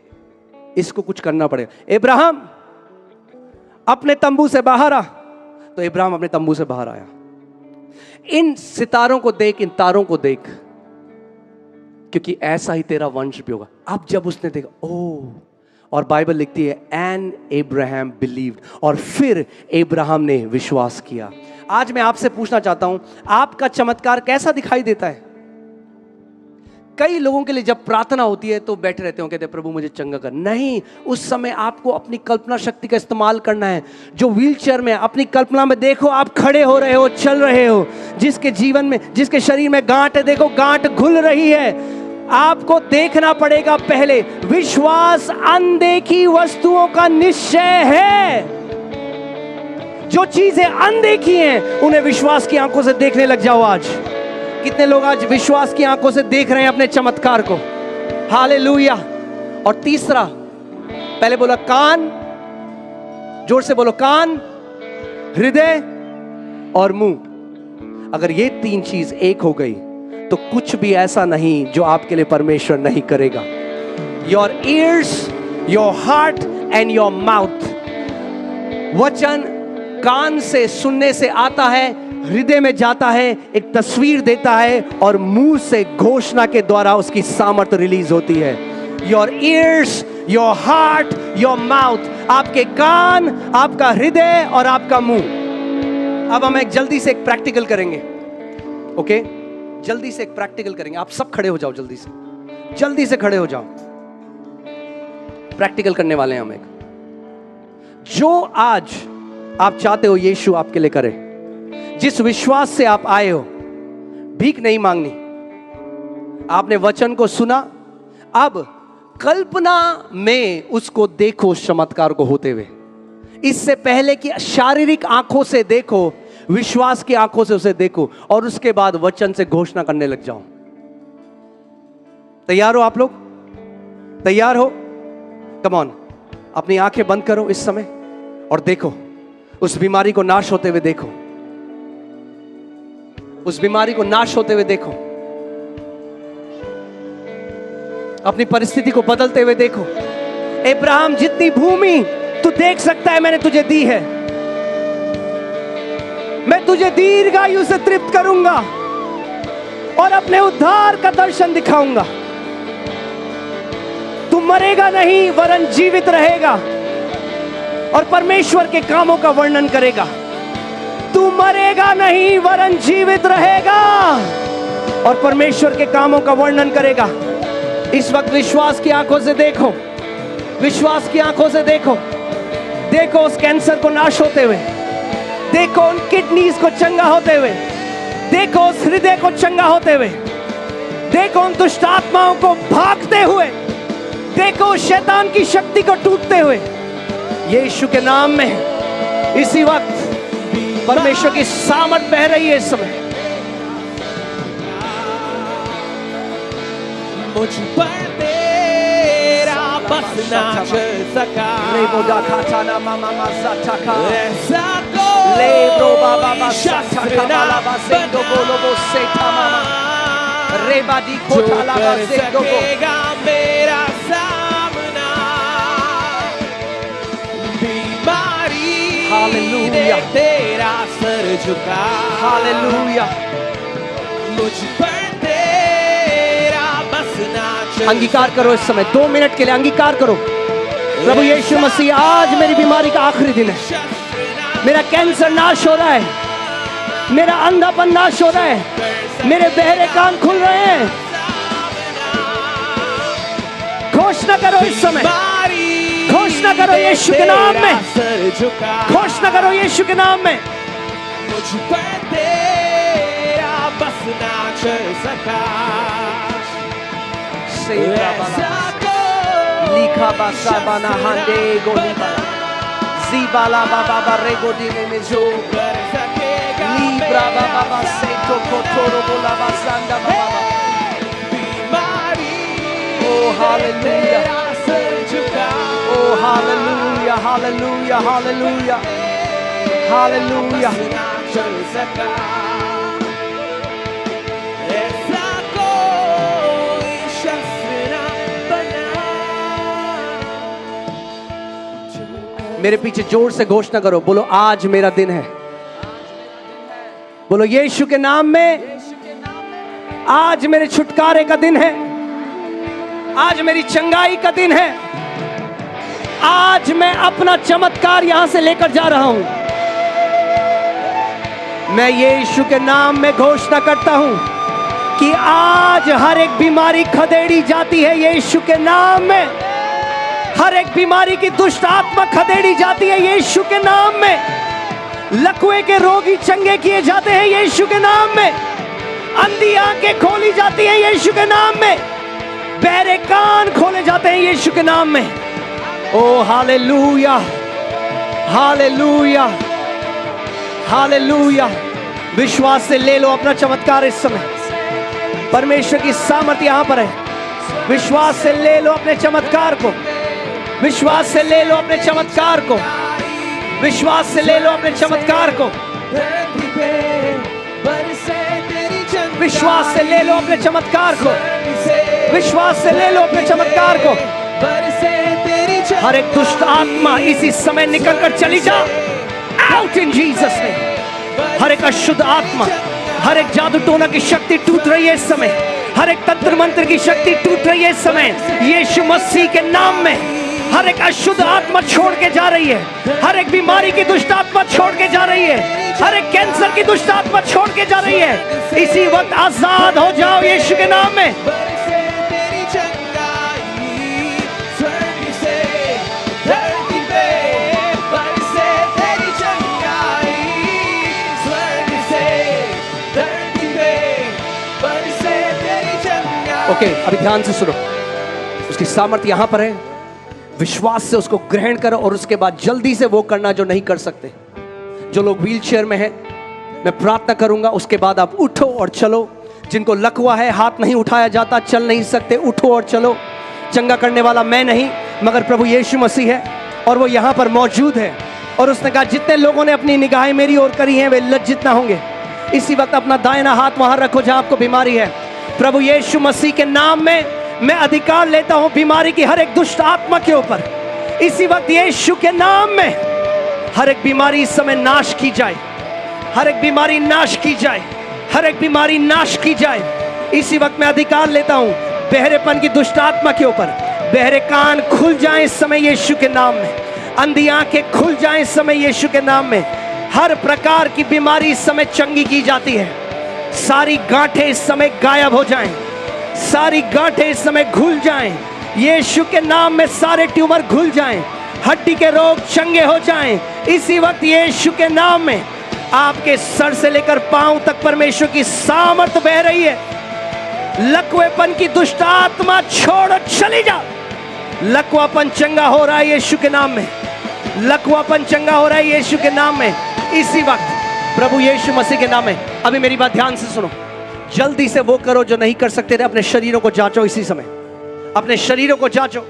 इसको कुछ करना पड़ेगा। अब्राहम अपने तंबू से बाहर आ। तो अब्राहम अपने तंबू से बाहर आया। इन सितारों को देख, इन तारों को देख, क्योंकि ऐसा ही तेरा वंश भी होगा। अब जब उसने देखा, ओह, और बाइबल लिखती है एंड अब्राहम बिलीव्ड, और फिर अब्राहम ने विश्वास किया। आज मैं आपसे पूछना चाहता हूं, आपका चमत्कार कैसा दिखाई देता है? कई लोगों के लिए जब प्रार्थना होती है तो बैठे रहते हो, कहते हैं प्रभु मुझे चंगा कर। नहीं, उस समय आपको अपनी कल्पना शक्ति का इस्तेमाल करना है। जो व्हीलचेयर में, अपनी कल्पना में देखो आप खड़े हो रहे हो, चल रहे हो। जिसके जीवन में, जिसके शरीर में गांठ है, देखो गांठ खुल रही है। आपको देखना पड़ेगा पहले। विश्वास अनदेखी वस्तुओं का निश्चय है। जो चीजें अनदेखी हैं उन्हें विश्वास की आंखों से देखने लग जाओ। आज कितने लोग आज विश्वास की आंखों से देख रहे हैं अपने चमत्कार को? हालेलुया। और तीसरा, पहले बोला कान, जोर से बोलो, कान, हृदय और मुंह। अगर ये 3 चीज एक हो गई तो कुछ भी ऐसा नहीं जो आपके लिए परमेश्वर नहीं करेगा। Your ears, your heart and your mouth. वचन कान से सुनने से आता है, हृदय में जाता है, एक तस्वीर देता है, और मुंह से घोषणा के द्वारा उसकी सामर्थ्य रिलीज होती है। Your ears, your heart, your mouth. आपके कान, आपका हृदय और आपका मुंह। अब हम एक जल्दी से एक प्रैक्टिकल करेंगे। ओके, जल्दी से एक प्रैक्टिकल करेंगे। आप सब खड़े हो जाओ, जल्दी से खड़े हो जाओ। प्रैक्टिकल करने वाले हैं हम एक। जो आज आप चाहते हो यीशु आपके लिए करे, जिस विश्वास से आप आए हो, भीख नहीं मांगनी। आपने वचन को सुना, अब कल्पना में उसको देखो, उस चमत्कार को होते हुए। इससे पहले कि शारीरिक आंखों से देखो, विश्वास की आंखों से उसे देखो, और उसके बाद वचन से घोषणा करने लग जाओ। तैयार हो आप लोग? तैयार हो? कम ऑन, अपनी आंखें बंद करो इस समय और देखो, उस बीमारी को नाश होते हुए देखो, उस बीमारी को नाश होते हुए देखो, अपनी परिस्थिति को बदलते हुए देखो। अब्राहम, जितनी भूमि तू देख सकता है मैंने तुझे दी है। मैं तुझे दीर्घायु से तृप्त करूंगा और अपने उद्धार का दर्शन दिखाऊंगा। तू मरेगा नहीं वरन जीवित रहेगा और परमेश्वर के कामों का वर्णन करेगा। तू मरेगा नहीं वरन जीवित रहेगा और परमेश्वर के कामों का वर्णन करेगा। इस वक्त विश्वास की आंखों से देखो, विश्वास की आंखों से देखो, देखो उस कैंसर को नाश होते हुए, देखो उन किडनीज को चंगा होते हुए, देखो उस हृदय को चंगा होते हुए, देखो उन दुष्ट आत्माओं को भागते हुए, देखो उस शैतान की शक्ति को टूटते हुए। यीशु के नाम में इसी वक्त परमेश्वर की सामर्थ बह रही है इस समय। मुझ पर तेरा बस ना चल सका, ऐसा कोई शस्त्र ना बना जो कर सकेगा मेरा सामना। बीमारी ने तेरा सर झुका, हालेलुया। मुझ पर तेरा बस ना चल। अंगीकार करो इस समय, 2 मिनट के लिए अंगीकार करो। प्रभु यीशु मसीह, आज मेरी बीमारी का आखिरी दिन है। मेरा कैंसर नाश हो रहा है, मेरा अंधापन नाश हो रहा है, मेरे बहरे कान खुल रहे हैं। घोषणा करो इस समय, घोषणा करो यीशु के नाम में, घोषणा करो यीशु के नाम में। मुझ पर तेरा बस ना चल सका, लिखा बासा बना हांडे गोली बना जीबाला बाबा बरे गोदी में जो कर सकेगा लीब्रा बाबा से तो कोटोरो बोला बासांडा बाबा। बीमारी ओ हालेलुया, तेरा सर झुका, ओ हालेलुया, हालेलुया, हालेलुया, हालेलुया। ना चल सका, ऐसा कोई शस्त्र ना बना। मेरे पीछे जोर से घोषणा करो, बोलो आज मेरा दिन है। बोलो यीशु के नाम में आज मेरे छुटकारे का दिन है, आज मेरी चंगाई का दिन है, आज मैं अपना चमत्कार यहां से लेकर जा रहा हूं। मैं यीशु के नाम में घोषणा करता हूं कि आज हर एक बीमारी खदेड़ी जाती है यीशु के नाम में। हर एक बीमारी की दुष्ट आत्मा खदेड़ी जाती है यीशु के नाम में। लकवे के रोगी चंगे किए जाते हैं यीशु के नाम में। अंधी आंखें खोली जाती हैं यीशु के नाम में। बहरे कान खोले जाते हैं यीशु के नाम में। ओ हालेलुया, हालेलुया, हालेलुया। विश्वास से ले लो अपना चमत्कार इस समय। परमेश्वर की सामर्थ्य यहां पर है। विश्वास से ले लो अपने चमत्कार को, विश्वास से ले लो अपने चमत्कार को, विश्वास से ले लो अपने चमत्कार को, विश्वास से ले लो अपने चमत्कार को, विश्वास से ले लो अपने चमत्कार को। हर एक दुष्ट आत्मा इसी समय निकल कर चली जा, आउट इन जीसस नेम। हर एक अशुद्ध आत्मा, हर एक जादू टोना की शक्ति टूट रही है इस समय। हर एक तंत्र मंत्र की शक्ति टूट रही है इस समय यीशु मसीह के नाम में। हर एक अशुद्ध आत्मा छोड़ के जा रही है। हर एक बीमारी की दुष्ट आत्मा छोड़ के जा रही है। हर एक कैंसर की दुष्ट आत्मा छोड़ के जा रही है। इसी वक्त आजाद हो जाओ यीशु के नाम में। ओके, अभी ध्यान से सुनो। उसकी सामर्थ्य यहां पर है। विश्वास से उसको ग्रहण करो और उसके बाद जल्दी से वो करना जो नहीं कर सकते। जो लोग व्हील चेयर में हैं, मैं प्रार्थना करूंगा, उसके बाद आप उठो और चलो। जिनको लकवा है, हाथ नहीं उठाया जाता, चल नहीं सकते, उठो और चलो। चंगा करने वाला मैं नहीं मगर प्रभु यीशु मसीह है और वो यहाँ पर मौजूद है। और उसने कहा जितने लोगों ने अपनी निगाहें मेरी ओर करी हैं वे लज्जित ना होंगे। इसी वक्त अपना दाहिना हाथ वहां रखो जहां आपको बीमारी है। प्रभु यीशु मसीह के नाम में मैं अधिकार लेता हूं बीमारी की हर एक दुष्ट आत्मा के ऊपर। इसी वक्त यीशु के नाम में हर एक बीमारी इस समय नाश की जाए। हर एक बीमारी नाश की जाए। हर एक बीमारी नाश की जाए। इसी वक्त मैं अधिकार लेता हूं बहरेपन की दुष्ट आत्मा के ऊपर। बहरे कान खुल जाएं इस समय यीशु के नाम में। अंधी आंखें खुल जाएं इस समय यीशु के नाम में। हर प्रकार की बीमारी इस समय चंगी की जाती है। सारी गांठें इस समय गायब हो जाएं। सारी गांठें इस समय घुल जाएं। यीशु के नाम में सारे ट्यूमर घुल जाएं, हड्डी के रोग चंगे हो जाएं। इसी वक्त यीशु के नाम में आपके सर से लेकर पांव तक परमेश्वर की सामर्थ बह रही है। लकवेपन की दुष्ट आत्मा छोड़ो, चली जा। लकवापन चंगा हो रहा है यीशु के नाम में, लकवापन चंगा हो रहा है यीशु के नाम में। इसी वक्त प्रभु यीशु मसीह के नाम में, अभी मेरी बात ध्यान से सुनो। जल्दी से वो करो जो नहीं कर सकते थे, अपने शरीरों को जांचो। इसी समय अपने शरीरों को जांचो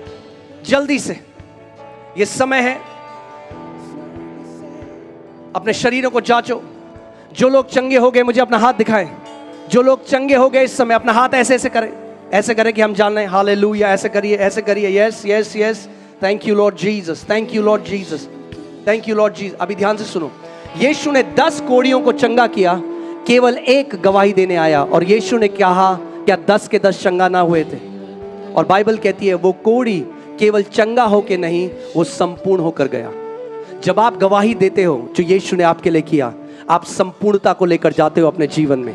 जल्दी से, ये समय है। अपने शरीरों को जांचो। जो लोग चंगे हो गए मुझे अपना हाथ दिखाएं। जो लोग चंगे हो गए इस समय अपना हाथ ऐसे ऐसे करें, ऐसे करें कि हम जान लें। हालेलुया, ऐसे करिए, ऐसे करिए। Yes yes yes, thank you Lord Jesus, thank you Lord Jesus, thank you Lord Jesus. अभी ध्यान से सुनो। यीशु ने 10 कोढ़ियों को चंगा किया, केवल एक गवाही देने आया। और यीशु ने कहा क्या 10 के 10 चंगा ना हुए थे? और बाइबल कहती है वो कोढ़ी केवल चंगा होके नहीं, वो संपूर्ण होकर गया। जब आप गवाही देते हो जो यीशु ने आपके लिए किया, आप संपूर्णता को लेकर जाते हो अपने जीवन में।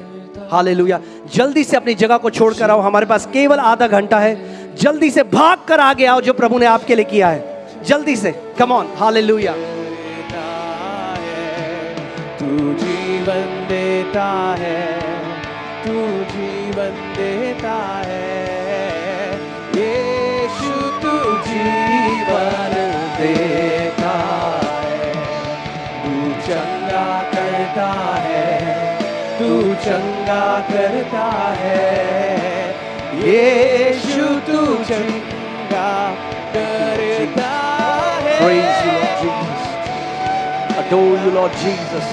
हालेलुया। जल्दी से अपनी जगह को छोड़कर आओ, हमारे पास केवल आधा घंटा है। जल्दी से भाग कर आगे आओ जो प्रभु ने आपके लिए किया है। जल्दी से, कम ऑन। हालेलुया। तू जीवन देता है, तू जीवन देता है, यीशु तू जीवन देता है। तू चंगा करता है, तू चंगा करता है, यीशु तू चंगा करता है। Praise you, Lord Jesus. Adore you, Lord Jesus.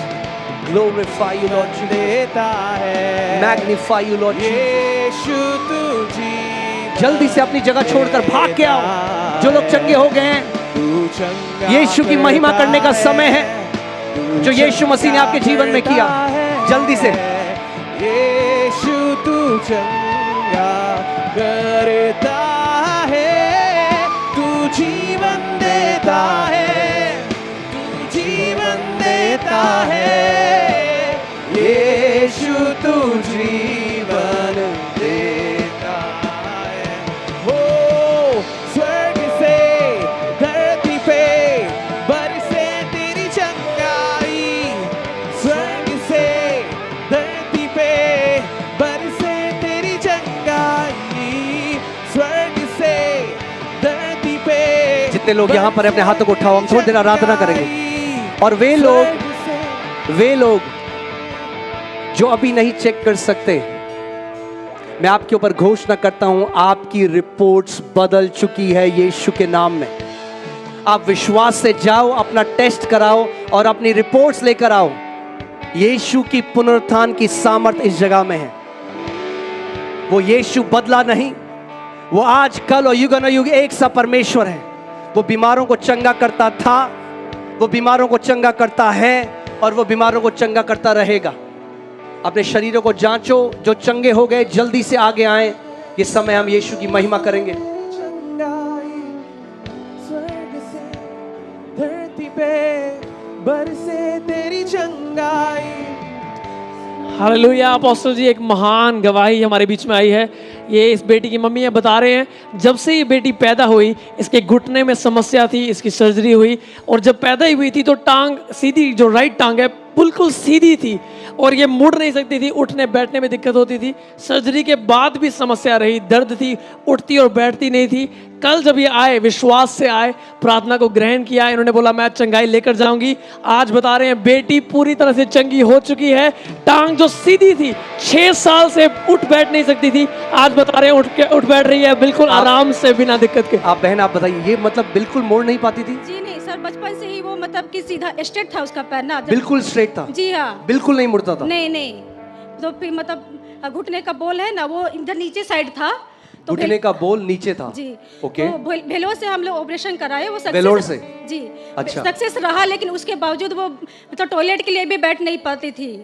Glorify you, Lord Jesus. देता है, Magnify you, Lord Jesus. यीशु तू जीवन जल्दी से अपनी जगह छोड़कर भाग के आओ। जो लोग चंगे हो गए हैं, तू चंगा यीशु की महिमा करने का समय है। जो यीशु मसीह ने आपके जीवन में किया, जल्दी से। यीशु तू चंगा करता है, तू जीवन देता है, तू जीवन देता है, यीशु तू जीवन देता है। हो स्वर्ग से धरती पे बरसे तेरी चंगाई, स्वर्ग से धरती पे बरसे तेरी चंगाई, स्वर्ग से धरती पे। जितने लोग यहाँ पर अपने हाथों को उठाओ, हम थोड़ी देर आराधना करेंगे। और वे लोग जो अभी नहीं चेक कर सकते, मैं आपके ऊपर घोषणा करता हूं, आपकी रिपोर्ट्स बदल चुकी है यीशु के नाम में। आप विश्वास से जाओ, अपना टेस्ट कराओ और अपनी रिपोर्ट्स लेकर आओ। यीशु की पुनरुत्थान की सामर्थ इस जगह में है। वो यीशु बदला नहीं, वो आज कल और युग एक सा परमेश्वर है। वो बीमारों को चंगा करता था, वो बीमारों को चंगा करता है और वो बीमारों को चंगा करता रहेगा। अपने शरीरों को जांचो। जो चंगे हो गए जल्दी से आगे आएं। ये समय हम यीशु की महिमा करेंगे। चंगाई स्वर्ग से धरती पे बरसे तेरी चंगाई। हालेलुया। अपोस्टल जी एक महान गवाही हमारे बीच में आई है। ये इस बेटी की मम्मी है, बता रहे हैं जब से ये बेटी पैदा हुई इसके घुटने में समस्या थी, इसकी सर्जरी हुई और जब पैदा ही हुई थी तो टांग सीधी, जो राइट टांग है बिल्कुल सीधी थी और ये मुड़ नहीं सकती थी, उठने बैठने में दिक्कत होती थी। सर्जरी के बाद भी समस्या रही, दर्द थी, उठती और बैठती नहीं थी। कल जब ये आए, विश्वास से आए, प्रार्थना को ग्रहण किया, इन्होंने बोला मैं चंगाई लेकर जाऊंगी। आज बता रहे हैं बेटी पूरी तरह से चंगी हो चुकी है। टांग जो सीधी थी, 6 साल से उठ बैठ नहीं सकती थी, आज बता रहे हैं उठ बैठ रही है बिल्कुल आराम से, बिना दिक्कत के। आप बहन, आप बताइए, ये मतलब बिल्कुल मोड़ नहीं पाती थी? जी नहीं सर, बचपन से ही वो मतलब कि सीधा स्ट्रेट था उसका पैर ना। बिल्कुल स्ट्रेट था? जी हाँ। बिल्कुल नहीं मुड़ता था? नहीं नहीं, तो फिर मतलब घुटने का बोल है ना, वो इधर नीचे साइड था, तो घुटने का बोल नीचे था? जी। ओके। तो भेलोर से हम लोग ऑपरेशन कराए, वो भेलोर से? जी। अच्छा। सक्सेस रहा, लेकिन उसके बावजूद वो मतलब टॉयलेट के लिए भी बैठ नहीं पाती थी।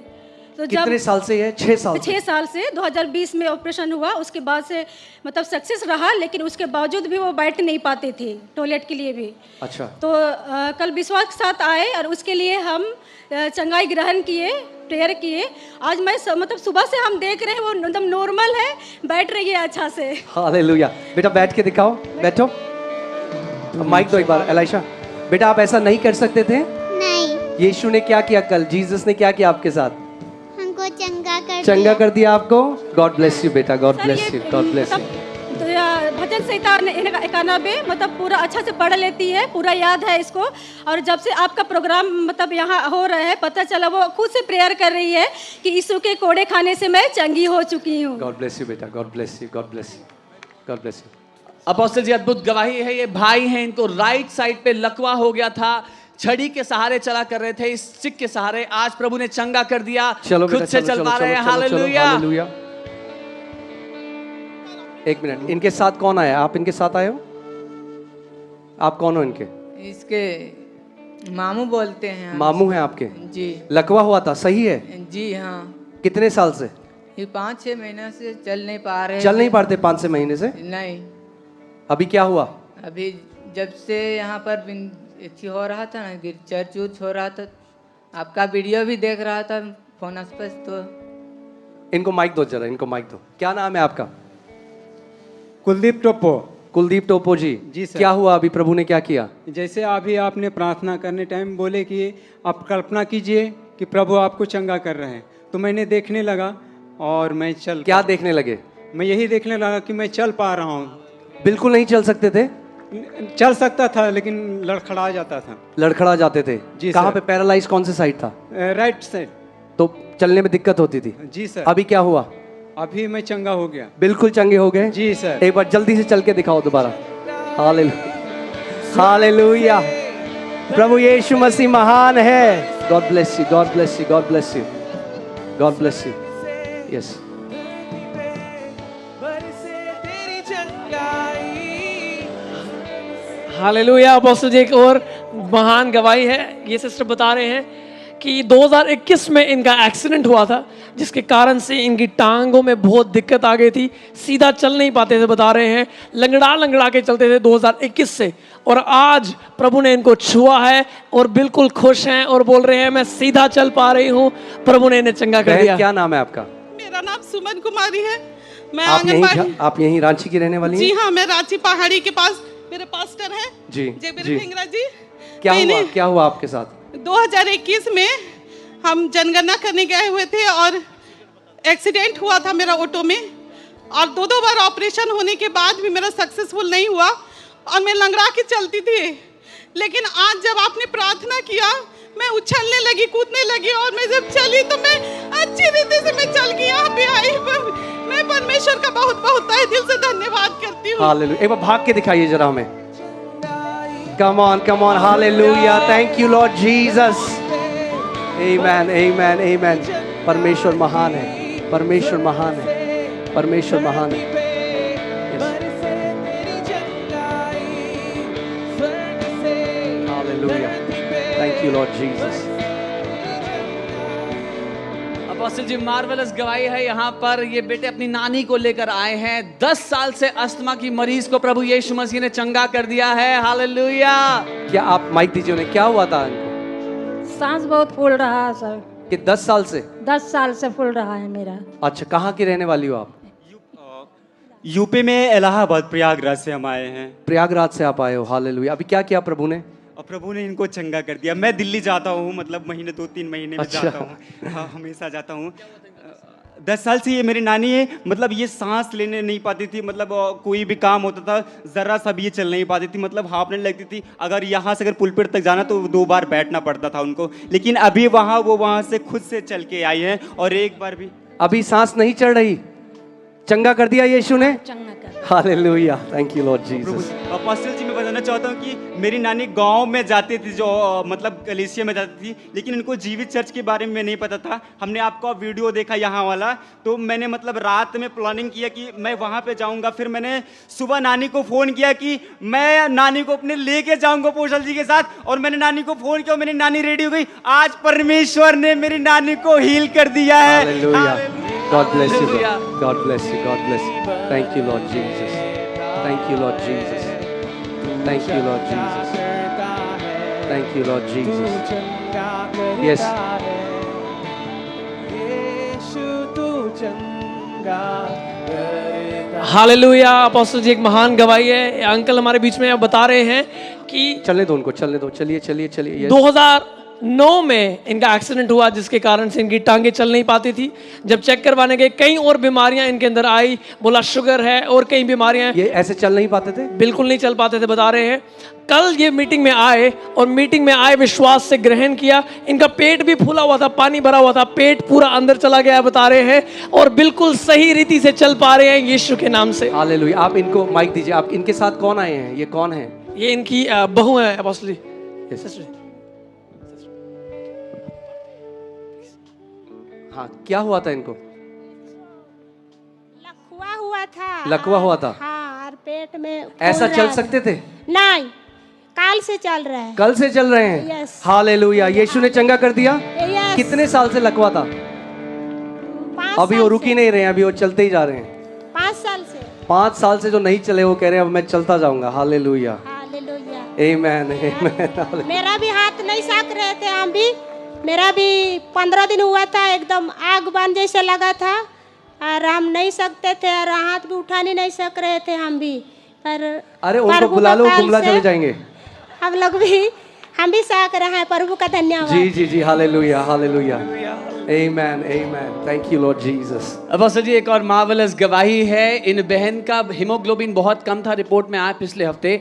तो कितने साल से है? 6 साल? 6 साल से 2020 में ऑपरेशन हुआ, उसके बाद से मतलब सक्सेस रहा, लेकिन उसके बावजूद भी वो बैठ नहीं पाती थी टॉयलेट के लिए भी। अच्छा। तो कल विश्वास के साथ आए और उसके लिए हम चंगाई ग्रहण किए प्रेयर किए। आज मैं मतलब सुबह से हम देख रहे हैं वो एकदम नॉर्मल है, बैठ रही है अच्छा से। हालेलुया। बेटा बैठ के दिखाओ, बैठो। माइक दो एक बार एलाइशा। बेटा आप ऐसा नहीं कर सकते थे? नहीं, यीशु ने क्या किया कल? जीसस ने क्या किया आपके साथ? हमको चंगा कर दिया आपको। गॉड ब्लेस यू बेटा, गॉड सर, ब्लेस ये, यू, गॉड ब्लेस यू। तो भजन संहिता 91 मतलब पूरा अच्छा से पढ़ लेती है, पूरा याद है इसको। और जब से आपका प्रोग्राम मतलब यहाँ हो रहा है, पता चला वो खुद से प्रेयर कर रही है कि यीशु के कोड़े खाने से मैं चंगी हो चुकी हूँ। गॉड ब्लेस यू बेटा, God bless you, God bless you, God bless you. Apostle ji अद्भुत गवाही है। ये भाई हैं, इनको राइट साइड पे लकवा हो गया था, छड़ी के सहारे चला कर रहे थे, इस स्टिक के सहारे आज प्रभु ने चंगा कर दिया, चलो खुद बेटा, से चल पा रहे हैं। हालेलुया। हालेलुया। एक मिनट, इनके साथ कौन आया? आप इनके साथ आए हो? आप कौन हो इनके? इसके मामू बोलते हैं हम। मामू हैं आपके? जी लकवा हुआ था, सही है? जी हाँ। कितने साल से? ये 5-6 महीना से चल नहीं पा रहे। चल नहीं पाते 5-6 महीने से? नहीं। अभी क्या हुआ? अभी जब से यहाँ पर अथी हो रहा था ना, चर्च उर्च हो रहा था, आपका वीडियो भी देख रहा था फोन पर। तो इनको माइक दो जरा, इनको माइक दो। क्या नाम है आपका? कुलदीप टोप्पो। कुलदीप टोपो जी। जी सर। क्या हुआ अभी? प्रभु ने क्या किया? जैसे अभी आपने प्रार्थना करने टाइम बोले कि आप कल्पना कीजिए कि प्रभु आपको चंगा कर रहे हैं, तो मैंने देखने लगा और मैं क्या देखने लगे? मैं यही देखने लगा कि मैं चल पा रहा हूँ। बिल्कुल नहीं चल सकते थे? चल सकता था लेकिन लड़खड़ा जाता था। लड़खड़ा जाते थे? जी कहाँ सर। पे? पैरालाइज कौन से साइड था? Right side. तो चलने में दिक्कत होती थी? जी सर। अभी क्या हुआ? अभी मैं चंगा हो गया। बिल्कुल चंगे हो गए? जी सर। एक बार जल्दी से चल के दिखाओ दोबारा। Hallelujah, hallelujah. प्रभु यीशु मसीह महान है। God bless you, God bless you, God bless you, God bless you. Yes. Hallelujah. Apostle ji एक और महान गवाही है। ये सिस्टर बता रहे हैं कि 2021 में इनका एक्सीडेंट हुआ था, जिसके कारण से इनकी टांगों में बहुत दिक्कत आ गई थी, सीधा चल नहीं पाते थे। बता रहे हैं लंगड़ा लंगड़ा के चलते थे 2021 से, और आज प्रभु ने इनको छुआ है और बिल्कुल खुश हैं और बोल रहे हैं मैं सीधा चल पा रही हूँ, प्रभु ने इन्हें चंगा कर दिया। क्या नाम है आपका? मेरा नाम सुमन कुमारी है। मैं आप यहीं रांची की रहने वाली हैं? जी हाँ, मैं रांची पहाड़ी के पास, मेरे पास्टर हैं जी जयबीर भिंगरा जी। क्या हुआ आपके साथ? 2021 में हम जनगणना करने गए हुए थे और एक्सीडेंट हुआ था मेरा ऑटो में, और 2 बार ऑपरेशन होने के बाद भी मेरा सक्सेसफुल नहीं हुआ और मैं लंगड़ा के चलती थी। लेकिन आज जब आपने प्रार्थना किया, मैं उछलने लगी, कूदने लगी, और मैं जब चली तो मैं अच्छी रीति से मैं चल के यहाँ पे आई। मैं परमेश्वर का बहुत बहुत तहे दिल से धन्यवाद करती हूँ। हालेलुया। एक बार भाग के दिखाइए जरा हमें। Come on, come on. Hallelujah. Thank you Lord Jesus. Amen, amen, amen. परमेश्वर महान है, परमेश्वर महान है, परमेश्वर महान है। Hallelujah. Thank you Lord Jesus. Apostle ji marvellous गवाही है। यहाँ पर ये बेटे अपनी नानी को लेकर आए हैं। 10 साल से अस्थमा की मरीज को प्रभु यीशु मसीह ने चंगा कर दिया है। हालेलुया। क्या आप माइक दीजिए उन्हें? क्या हुआ था इनको? सांस बहुत फूल रहा है सर। कि 10 साल से? 10 साल से फूल रहा है मेरा। अच्छा, कहाँ की रहने वाली हो आप? यूपी में इलाहाबाद, प्रयागराज से हम आए हैं। प्रयागराज से आप आए हो। हालेलुया। अभी क्या किया प्रभु ने? और प्रभु ने इनको चंगा कर दिया। मैं दिल्ली जाता हूँ, मतलब महीने 2-3 महीने में अच्छा। जाता हूँ। हाँ, हमेशा जाता हूँ। 10 साल से ये मेरी नानी है, मतलब ये सांस लेने नहीं पाती थी, मतलब कोई भी काम होता था ज़रा सा भी ये चल नहीं पाती थी, मतलब हाँफने लगती थी। अगर यहाँ से अगर पुलपिट तक जाना तो 2 बार बैठना पड़ता था उनको, लेकिन अभी वो वहाँ से खुद से चल के आई हैं। और एक बार भी अभी सांस नहीं चढ़ रही, चंगा कर दिया यीशु ने। चंगा कर। Hallelujah. Thank you Lord Jesus. Pastor ji, मैं बताना चाहता हूँ कि मेरी नानी गांव में जाती थी, जो मतलब कलीसिया में जाती थी, लेकिन इनको जीवित चर्च के बारे में नहीं पता था। हमने आपका वीडियो देखा यहाँ वाला, तो मैंने मतलब रात में प्लानिंग किया कि मैं वहाँ पे जाऊँगा। फिर मैंने सुबह नानी को फ़ोन किया कि मैं नानी को अपने लेके जाऊँगा पोस्टल जी के साथ, और मैंने नानी को फ़ोन किया, मेरी नानी रेडी हो गई। आज परमेश्वर ने मेरी नानी को हील कर दिया है। Hallelujah. God bless you, Lord. God bless you. God bless you. Thank you, Lord Jesus. Thank you, Lord Jesus. Thank you, Lord Jesus. Thank you, Lord Jesus. Yes. Hallelujah. Apostle ji एक महान गवाही है। Uncle हमारे बीच में अब बता रहे हैं कि चलने दो उनको, चलने दो, चलिए चलिए चलिए। 2009 में इनका एक्सीडेंट हुआ जिसके कारण से इनकी टांगे चल नहीं पाती थी। जब चेक करवाने गए कई और बीमारियां इनके अंदर आई, बोला शुगर है और कई बीमारियां। ये ऐसे चल नहीं पाते थे, बिल्कुल नहीं चल पाते थे, बता रहे हैं। कल ये मीटिंग में आए और मीटिंग में आए विश्वास से ग्रहण किया। इनका पेट भी फूला हुआ था, पानी भरा हुआ था, पेट पूरा अंदर चला गया बता रहे हैं और बिल्कुल सही रीति से चल पा रहे हैं यीशु के नाम से। हालेलुया। आप इनको माइक दीजिए। आप इनके साथ कौन आए हैं? ये कौन है? ये इनकी बहू है अपोस्टल जी। हाँ, क्या हुआ था इनको? लकवा हुआ था। लकवा हुआ था? हाँ, और पेट में ऐसा चल सकते थे? नहीं, काल से चल रहे हैं। कल से चल रहे हैं? यस। हालेलुया। यीशु ने चंगा कर दिया? यस। कितने साल से लकवा था? 5 अभी वो रुक ही नहीं रहे हैं, अभी वो चलते ही जा रहे हैं। 5 साल से। 5 साल से जो नहीं चले वो कह रहे हैं अब मैं चलता जाऊंगा। हालेलुया, हालेलुया, आमेन, आमेन। मेरा भी हाथ नहीं साक रहे थे हम भी। मेरा भी 15 दिन हुआ था, एकदम आग बन जैसे लगा था और हम नहीं सकते थे और हाथ भी उठा नहीं सक रहे थे हम भी। पर अरे उनको बुला लो, कुंबला चले जाएंगे। हम लोग भी, हम भी साक रहे हैं। प्रभु का धन्यवाद। जी जी जी, hallelujah, hallelujah, amen, amen. Thank you Lord Jesus. Apostle ji एक और मार्वेलस गवाही है। इन बहन का हीमोग्लोबिन बहुत कम था, रिपोर्ट में आया पिछले हफ्ते।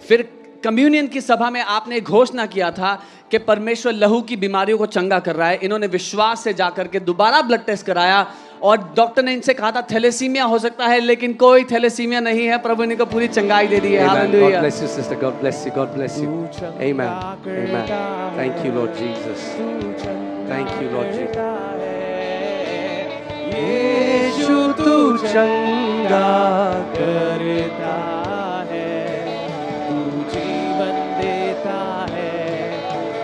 फिर कम्युनियन की सभा में आपने घोषणा किया था कि परमेश्वर लहू की बीमारियों को चंगा कर रहा है। इन्होंने विश्वास से जाकर के दोबारा ब्लड टेस्ट कराया और डॉक्टर ने इनसे कहा था थैलेसीमिया हो सकता है, लेकिन कोई थैलेसीमिया नहीं है। प्रभु ने को पूरी चंगाई दे दी है। Hallelujah. God bless you sister, God bless you, God bless you. Amen, amen. Thank you Lord Jesus. Thank you Lord Jesus. यीशु तू चंगा करता है, तू जीवन देता है,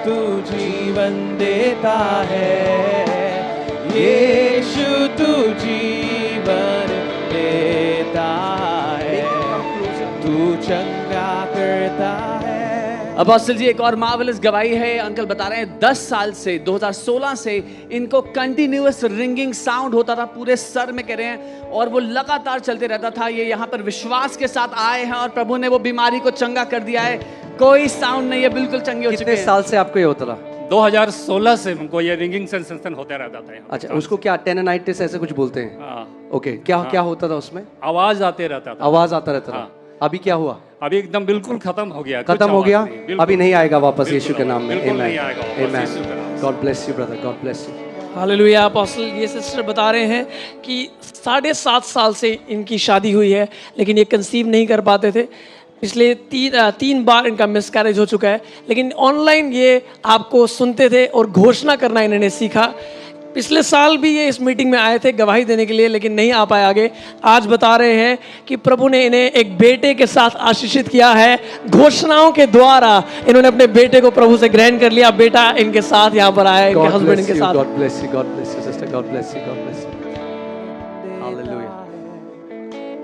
तू जीवन देता है। यीशु तू जीवन देता है, तू चंगा करता है। अपोस्टल जी एक और मार्वेलस गवाही है। अंकल बता रहे हैं 10 साल से 2016 से इनको कंटिन्यूअस रिंगिंग साउंड होता था पूरे सर में, कह रहे हैं, और वो लगातार चलते रहता था। ये यहाँ पर विश्वास के साथ आए हैं और प्रभु ने वो बीमारी को चंगा कर दिया है। कोई साउंड नहीं है, बिल्कुल चंगे हो चुके हैं। कितने साल से आपको ये होता रहा? 2016 से हमको ये रिंगिंग सेंसेशन होता रहता था। अच्छा, उसको क्या टेनेनाइटिस ऐसे कुछ बोलते हैं? हाँ। ओके, क्या क्या होता था उसमें? आवाज आते रहता था। आवाज आता रहता था। अभी क्या हुआ? अभी एकदम बिल्कुल खत्म हो गया। खत्म हो गया? अभी नहीं आएगा वापस यीशु के नाम में। बिल्कुल नहीं आएगा वापस यीशु के नाम से। God bless you brother, God bless you. Hallelujah. Apostle ये सिस्टर बता रहे हैं कि 7.5 साल से इनकी शादी हुई है लेकिन ये कंसीव नहीं कर पाते थे। पिछले 3 बार इनका मिसकैरेज हो चुका है, लेकिन ऑनलाइन ये आपको सुनते थे और घोषणा करना इन्होंने सीखा। पिछले साल भी ये इस मीटिंग में आए थे गवाही देने के लिए, लेकिन नहीं आ पाए आगे। आज बता रहे हैं कि प्रभु ने इन्हें एक बेटे के साथ आशीषित किया है। घोषणाओं के द्वारा इन्होंने अपने बेटे को प्रभु से ग्रहण कर लिया। बेटा इनके साथ यहाँ पर आया, इनके हस्बैंड इनके साथ। God bless you, God bless you sister, God bless you, God bless you. Hallelujah.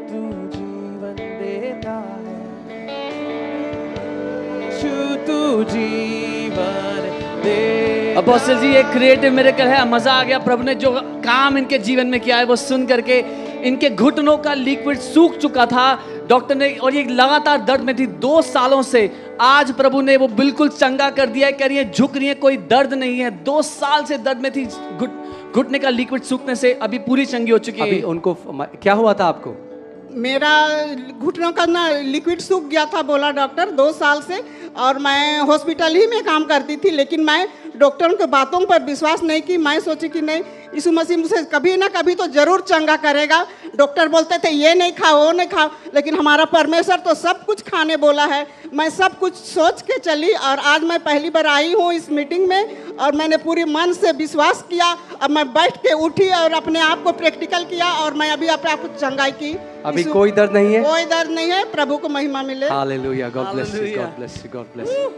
तू जीवन देता है, यीशु तू जीवन दे। अपोस्टल जी एक क्रिएटिव मिरेकल है। मजा आ गया। प्रभु ने जो काम इनके जीवन में किया है वो सुन करके। इनके घुटनों का लिक्विड सूख चुका था डॉक्टर ने, और ये लगातार दर्द में थी 2 सालों से। आज प्रभु ने वो बिल्कुल चंगा कर दिया है। कह रही है झुक रही है, कोई दर्द नहीं है। 2 साल से दर्द में थी, घुटने का लिक्विड सूखने से अभी पूरी चंगी हो चुकी है। अभी उनको क्या हुआ था आपको? मेरा घुटनों का ना लिक्विड सूख गया था बोला डॉक्टर 2 साल से, और मैं हॉस्पिटल ही में काम करती थी, लेकिन मैं डॉक्टरों की बातों पर विश्वास नहीं की। मैं सोची कि नहीं, यीशु मसीह मुझे कभी ना कभी तो जरूर चंगा करेगा। डॉक्टर बोलते थे ये नहीं खाओ, वो नहीं खाओ, लेकिन हमारा परमेश्वर तो सब कुछ खाने बोला है। मैं सब कुछ सोच के चली और आज मैं पहली बार आई हूँ इस मीटिंग में, और मैंने पूरी मन से विश्वास किया। अब मैं बैठ के उठी और अपने आप को प्रैक्टिकल किया और मैं अभी अपने आप को चंगाई की। अभी कोई दर्द नहीं है? कोई दर्द नहीं है। प्रभु को महिमा मिले। Hallelujah. God bless you, God bless you, God bless you.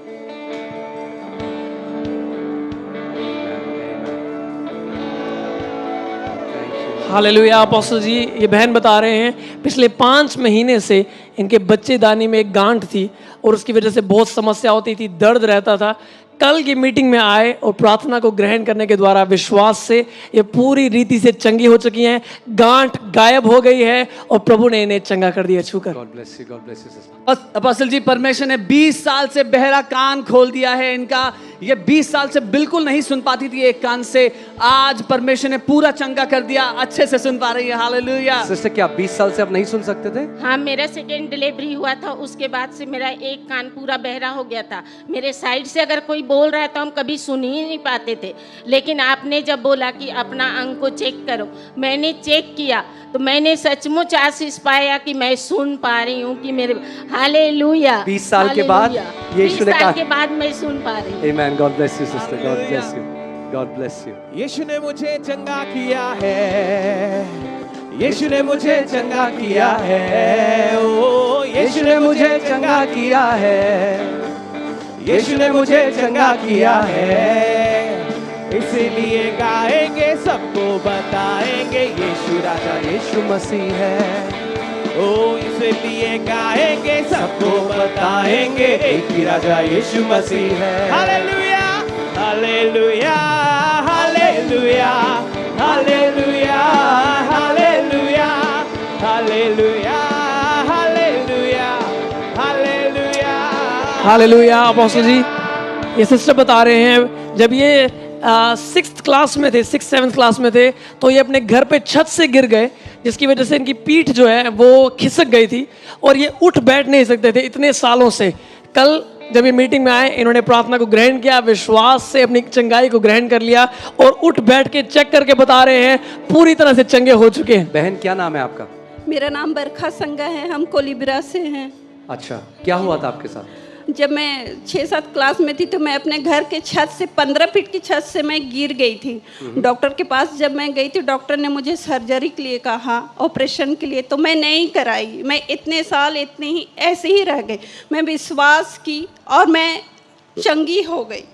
Hallelujah. Apostle ji ये बहन बता रहे हैं पिछले 5 महीने से इनके बच्चेदानी में एक गांठ थी और उसकी वजह से बहुत समस्या होती थी, दर्द रहता था। कल की मीटिंग में आए और प्रार्थना को ग्रहण करने के द्वारा विश्वास से ये पूरी रीति से चंगी हो चुकी हैं, गांठ गायब हो गई है और प्रभु ने इन्हें चंगा कर दिया छूकर। God bless you sister. Apostle ji, परमेश्वर ने 20 साल से बहरा कान खोल दिया है इनका। ये 20 साल से बिल्कुल नहीं सुन पाती थी एक कान से, आज परमेश्वर ने पूरा चंगा कर दिया, अच्छे से सुन पा रही है। हालेलुया। सिस्टर, क्या 20 साल से आप नहीं सुन सकते थे? हाँ, मेरा सेकेंड डिलीवरी हुआ था, उसके बाद से मेरा एक कान पूरा बहरा हो गया था। मेरे साइड से अगर कोई बोल रहा है तो हम कभी सुन ही नहीं पाते थे, लेकिन आपने जब बोला कि अपना अंग को चेक करो, मैंने चेक किया तो मैंने सचमुच आशीष पाया कि मैं सुन पा रही हूँ कि मेरे हालेलुया। 20 साल के बाद यीशु ने कहा, के बाद मैं सुन पा रही हूँ। Amen. God bless you sister, God bless you, God bless you. Yeshu ने मुझे चंगा किया है, यीशु ने मुझे चंगा किया है, ओ यीशु ने मुझे चंगा किया है, यीशु ने मुझे चंगा किया है, इसीलिए गाएंगे, सबको बताएंगे, यीशु राजा यीशु मसीह है। ओ इसलिए गाएंगे, सबको बताएंगे, एक ही राजा यीशु मसीह है। Hallelujah, hallelujah, hallelujah, hallelujah, hallelujah, hallelujah, hallelujah, hallelujah, hallelujah. Apostle ji, ये सिस्टर बता रहे हैं जब ये 6th क्लास में थे, 6th-7th क्लास में थे, तो ये अपने घर पे छत से गिर गए, जिसकी वजह से इनकी पीठ जो है वो खिसक गई थी और ये उठ बैठ नहीं सकते थे इतने सालों से। कल जब ये मीटिंग में आए, इन्होंने प्रार्थना को ग्रहण किया, विश्वास से अपनी चंगाई को ग्रहण कर लिया और उठ बैठ के चेक करके बता रहे हैं पूरी तरह से चंगे हो चुके हैं। बहन, क्या नाम है आपका? मेरा नाम बरखा संगा है, हम कोलीब्रा से हैं। अच्छा, क्या हुआ था आपके साथ? जब मैं 6-7 क्लास में थी तो मैं अपने घर के छत से 15 फीट की छत से मैं गिर गई थी। डॉक्टर के पास जब मैं गई थी, डॉक्टर ने मुझे सर्जरी के लिए कहा, ऑपरेशन के लिए, तो मैं नहीं कराई। मैं इतने साल इतने ही ऐसे ही रह गई। मैं विश्वास की और मैं चंगी हो गई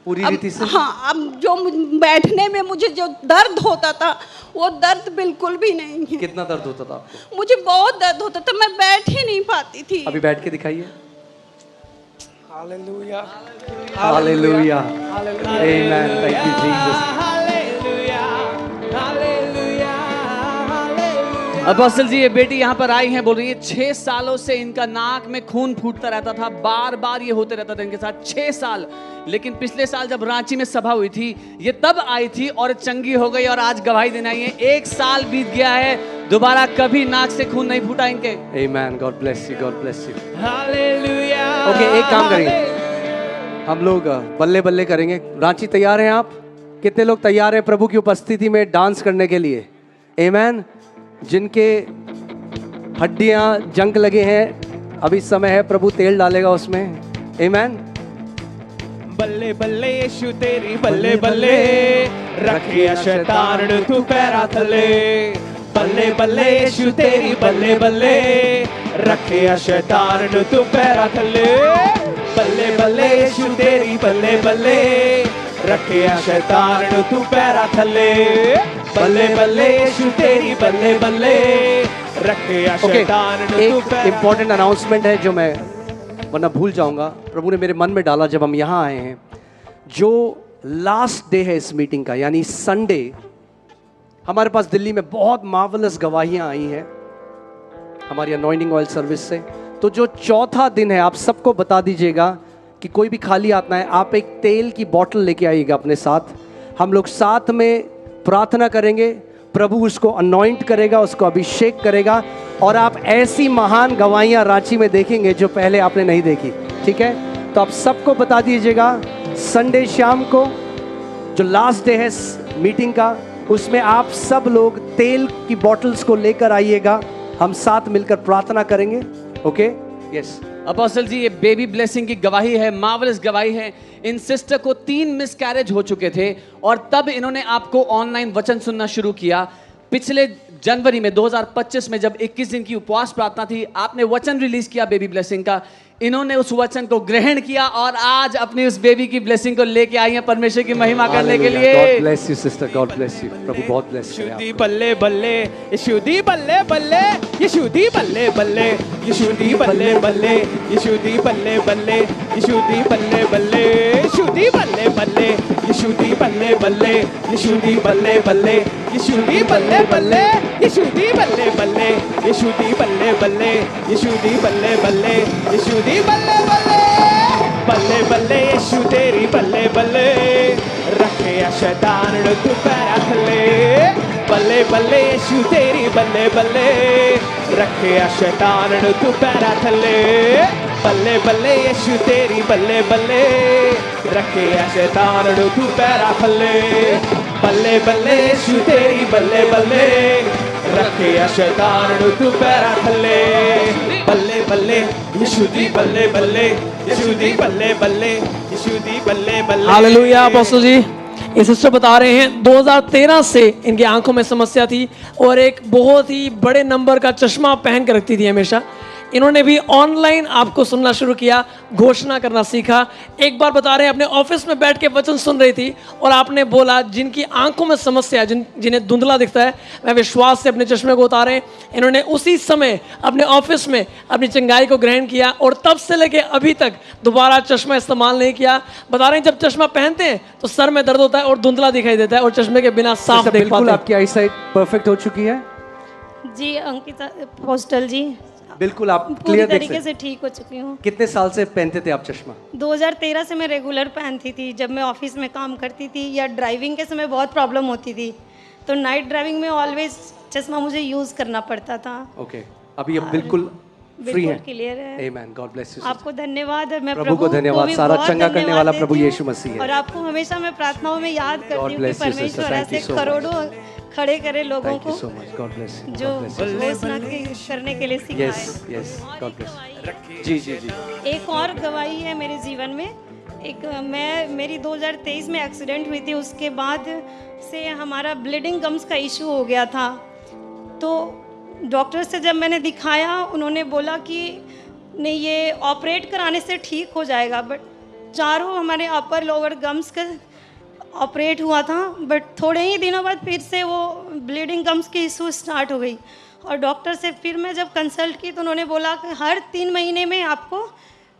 पूरी रीति से। हाँ, अब जो बैठने में मुझे जो दर्द होता था वो दर्द बिल्कुल भी नहीं है। कितना दर्द होता था आपको? मुझे बहुत दर्द होता था, मैं बैठ ही नहीं पाती थी। अभी बैठ के दिखाइए। Hallelujah, hallelujah, amen, thank you Jesus. Hallelujah, hallelujah, hallelujah. Apostle ji, ये बेटी यहाँ पर आई हैं, बोल रही है 6 सालों से इनका नाक में खून फूटता रहता था, बार बार ये होते रहता था इनके साथ 6 साल। लेकिन पिछले साल जब रांची में सभा हुई थी, ये तब आई थी और चंगी हो गई और आज गवाही देने आई है। 1 साल बीत गया है, दोबारा कभी नाक से खून नहीं फूटा इनके। Amen, God bless you, God bless you. Hallelujah. Okay, एक काम करेंगे, हम लोग बल्ले बल्ले करेंगे। रांची, तैयार हैं आप? कितने लोग तैयार हैं प्रभु की उपस्थिति में डांस करने के लिए? आमेन। जिनके हड्डियां जंग लगे हैं, अभी समय है, प्रभु तेल डालेगा उसमें। आमेन। बल्ले बल्ले यीशु तेरी बल्ले बल्ले, रखिया शैतान नु तू पैरा थले। बल्ले बल्ले यीशु तेरी बल्ले बल्ले, रखिया शैतान नु तू पैरा थले। बल्ले बल्ले यीशु तेरी बल्ले बल्ले, रखिया शैतान नु तू पैरा थले। बल्ले बल्ले यीशु तेरी बल्ले बल्ले, रखिया शैतान नु तू पैरा। एक इम्पोर्टेंट अनाउंसमेंट है जो मैं वरना भूल जाऊंगा, प्रभु ने मेरे मन में डाला जब हम यहाँ आए हैं। जो लास्ट डे है इस मीटिंग का, यानी संडे, हमारे पास दिल्ली में बहुत मार्वलस गवाहियाँ आई हैं हमारी अनॉइंटिंग ऑयल सर्विस से। तो जो चौथा दिन है, आप सबको बता दीजिएगा कि कोई भी खाली आता है, आप एक तेल की बोतल लेके आइएगा अपने साथ। हम लोग साथ में प्रार्थना करेंगे, प्रभु उसको अनॉइंट करेगा, उसको अभिषेक करेगा और आप ऐसी महान गवाहियाँ रांची में देखेंगे जो पहले आपने नहीं देखी। ठीक है, तो आप सबको बता दीजिएगा संडे शाम को जो लास्ट डे है मीटिंग का, उसमें आप सब लोग तेल की बॉटल्स को लेकर आइएगा, हम साथ मिलकर प्रार्थना करेंगे। Okay, yes. अपोस्टल जी, ये बेबी ब्लेसिंग की गवाही है, मार्वलस गवाही है। इन सिस्टर को 3 मिसकैरेज हो चुके थे और तब इन्होंने आपको ऑनलाइन वचन सुनना शुरू किया। पिछले जनवरी में 2025 में जब 21 दिन की उपवास प्रार्थना थी, आपने वचन रिलीज किया बेबी ब्लेसिंग का। इन्होंने उस वचन को ग्रहण किया और आज अपनी उस बेबी की ब्लेसिंग को लेके आई हैं परमेश्वर की महिमा करने के लिए। God bless you sister, God bless you. प्रभु बहुत ब्लेस करे आपको। बल्ले बल्ले, यीशु दी बल्ले बल्ले। यीशु दी बल्ले बल्ले यीशु दी बल्ले बल्ले यीशु दी बल्ले बल्ले यीशु दी बल्ले बल्ले यीशु दी बल्ले बल्ले यीशु दी बल्ले बल्ले यीशु दी बल्ले बल्ले यीशु दी बल्ले बल्ले यीशु दी बल्ले बल्ले यीशु दी बल्ले बल्ले यीशु दी बल्ले बल्ले यीशु दी बल्ले बल्ले बल्ले बल्ले यीशु तेरी बल्ले बल्ले रखे शैतान तू पैरा थले बल्ले बल्ले यीशु तेरी बल्ले बल्ले रखे शैतान तू पैरा थले बल्ले बल्ले यीशु तेरी बल्ले बल्ले रखे शैतान तू पैरा थले बल्ले बल्ले यीशु तेरी बल्ले बल्ले रखे शैतान तू पैरा थले बल्ले बल्ले यीशु दी बल्ले बल्ले यीशु दी बल्ले बल्ले यीशु दी बल्ले बल्ले हालेलुया। अपोस्टल जी ये सिस्टर बता रहे हैं 2013 से इनकी आंखों में समस्या थी और एक बहुत ही बड़े नंबर का चश्मा पहन कर रखती थी हमेशा। इन्होंने भी ऑनलाइन आपको सुनना शुरू किया, घोषणा करना सीखा। एक बार बता रहे हैं अपने ऑफिस में बैठ के वचन सुन रही थी और आपने बोला जिनकी आंखों में समस्या है, जिन्हें धुंधला दिखता है, वह विश्वास से अपने चश्मे को उतारें। इन्होंने उसी समय अपने ऑफिस में अपनी चंगाई को ग्रहण किया और तब से लेके अभी तक दोबारा चश्मा इस्तेमाल नहीं किया। बता रहे हैं जब चश्मा पहनते हैं तो सर में दर्द होता है और धुंधला दिखाई देता है और चश्मे के बिना साफ देख पाते हैं। बिल्कुल आपकी आईसाइट परफेक्ट हो चुकी है जी अंकिता अपोस्टल जी, बिल्कुल आप पूरी क्लियर देख तरीके से ठीक हो चुकी हूँ। कितने साल से पहनते थे आप चश्मा? 2013 से मैं रेगुलर पहनती थी। जब मैं ऑफिस में काम करती थी या ड्राइविंग के समय बहुत प्रॉब्लम होती थी तो नाइट ड्राइविंग में ऑलवेज चश्मा मुझे यूज़ करना पड़ता था। ओके, अभी अब बिल्कुल फ्री है। क्लियर है। आमेन, गॉड ब्लेस यू। आपको धन्यवाद और मैं प्रभु को धन्यवाद। सारा चंगा करने वाला प्रभु यीशु मसीह है और आपको हमेशा मैं प्रार्थनाओं में याद करती हूँ कि bless you, sister. परमेश्वर Thank you ऐसे so much. करोड़ों खड़े करे लोगों थैंक को you so much, god bless you. जो घोषणा करने के लिए सिखाए। Yes yes, god bless. जी जी जी। एक और गवाही है मेरे जीवन में। मेरी 2023 में एक्सीडेंट हुई थी, उसके बाद से हमारा ब्लीडिंग गम्स का इशू हो गया था। तो डॉक्टर से जब मैंने दिखाया उन्होंने बोला कि नहीं ये ऑपरेट कराने से ठीक हो जाएगा, बट चारों हमारे अपर लोअर गम्स का ऑपरेट हुआ था, बट थोड़े ही दिनों बाद फिर से वो ब्लीडिंग गम्स की इशू स्टार्ट हो गई। और डॉक्टर से फिर मैं जब कंसल्ट की तो उन्होंने बोला कि हर 3 महीने में आपको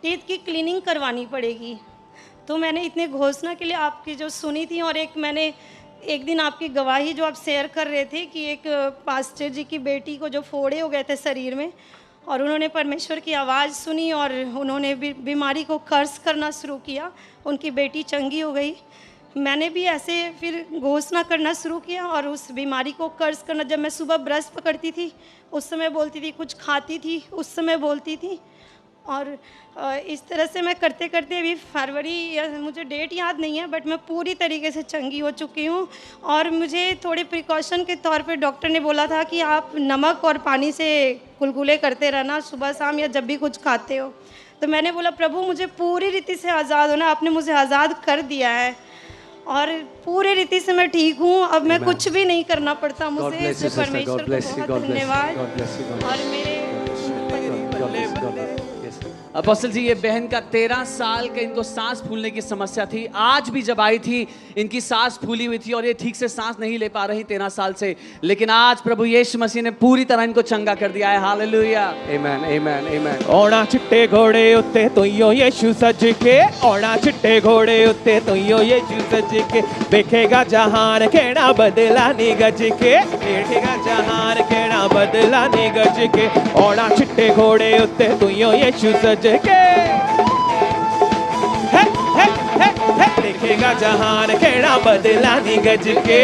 टीथ की क्लीनिंग करवानी पड़ेगी। तो मैंने इतने घोषणा के लिए आपकी जो सुनी थी और मैंने एक दिन आपकी गवाही जो आप शेयर कर रहे थे कि एक पास्टर जी की बेटी को जो फोड़े हो गए थे शरीर में और उन्होंने परमेश्वर की आवाज़ सुनी और उन्होंने बीमारी को कर्स करना शुरू किया, उनकी बेटी चंगी हो गई। मैंने भी ऐसे फिर घोषणा करना शुरू किया और उस बीमारी को कर्स करना। जब मैं सुबह ब्रश पकड़ती थी उस समय बोलती थी, कुछ खाती थी उस समय बोलती थी। और इस तरह से मैं करते करते अभी फरवरी या मुझे डेट याद नहीं है, बट मैं पूरी तरीके से चंगी हो चुकी हूँ। और मुझे थोड़े प्रिकॉशन के तौर पे डॉक्टर ने बोला था कि आप नमक और पानी से कुलकुले करते रहना सुबह शाम या जब भी कुछ खाते हो। तो मैंने बोला प्रभु मुझे पूरी रीति से आज़ाद होना, आपने मुझे आज़ाद कर दिया है और पूरी रीति से मैं ठीक हूँ। अब मैं कुछ भी नहीं करना पड़ता मुझे। इससे परमेश्वर को बहुत धन्यवाद। और मेरे अपोस्टल जी, ये बहन का 13 साल का इनको सांस फूलने की समस्या थी। आज भी जब आई थी इनकी सांस फूली हुई थी और ये ठीक से सांस नहीं ले पा रही 13 साल से, लेकिन आज प्रभु यीशु मसीह ने पूरी तरह इनको चंगा कर दिया है। हालेलुया, आमेन आमेन आमेन। औना चिट्टे घोड़े उत्ते तुइयो यीशु सज के, औना चिट्टे घोड़े उत्ते तुइयो यीशु सज के, देखेगा जहान केड़ा बदला नी गज के, देखेगा जहान केड़ा बदला नी गज के, औना चिट्टे घोड़े उत्ते तुइयो यीशु सज के, हे हे हे हे, देखेगा जहान केड़ा बदला नी गज के,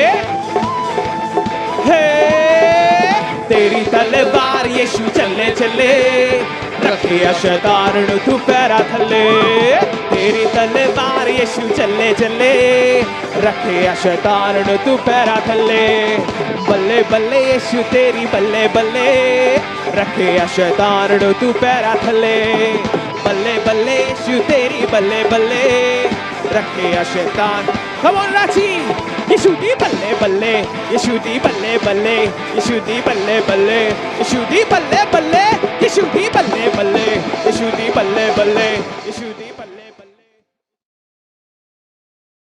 हे तेरी तलवार यीशु चले चले, रखे शैतान तू पैरा थले, तेरी तलवार यीशु चले चले, रखे शैतान तू पैरा थले, बल्ले बल्ले यीशु तेरी बल्ले बल्ले, रखे शैतान तू पैरा थले, बल्ले बल्ले यीशु तेरी बल्ले बल्ले, रखे शैतान। कम ऑन रांची, यीशु दी बल्ले बल्ले, यीशु दी बल्ले बल्ले, यीशु दी बल्ले बल्ले, यीशु दी बल्ले बल्ले, यीशु दी बल्ले बल्ले, यीशु दी बल्ले बल्ले, यीशु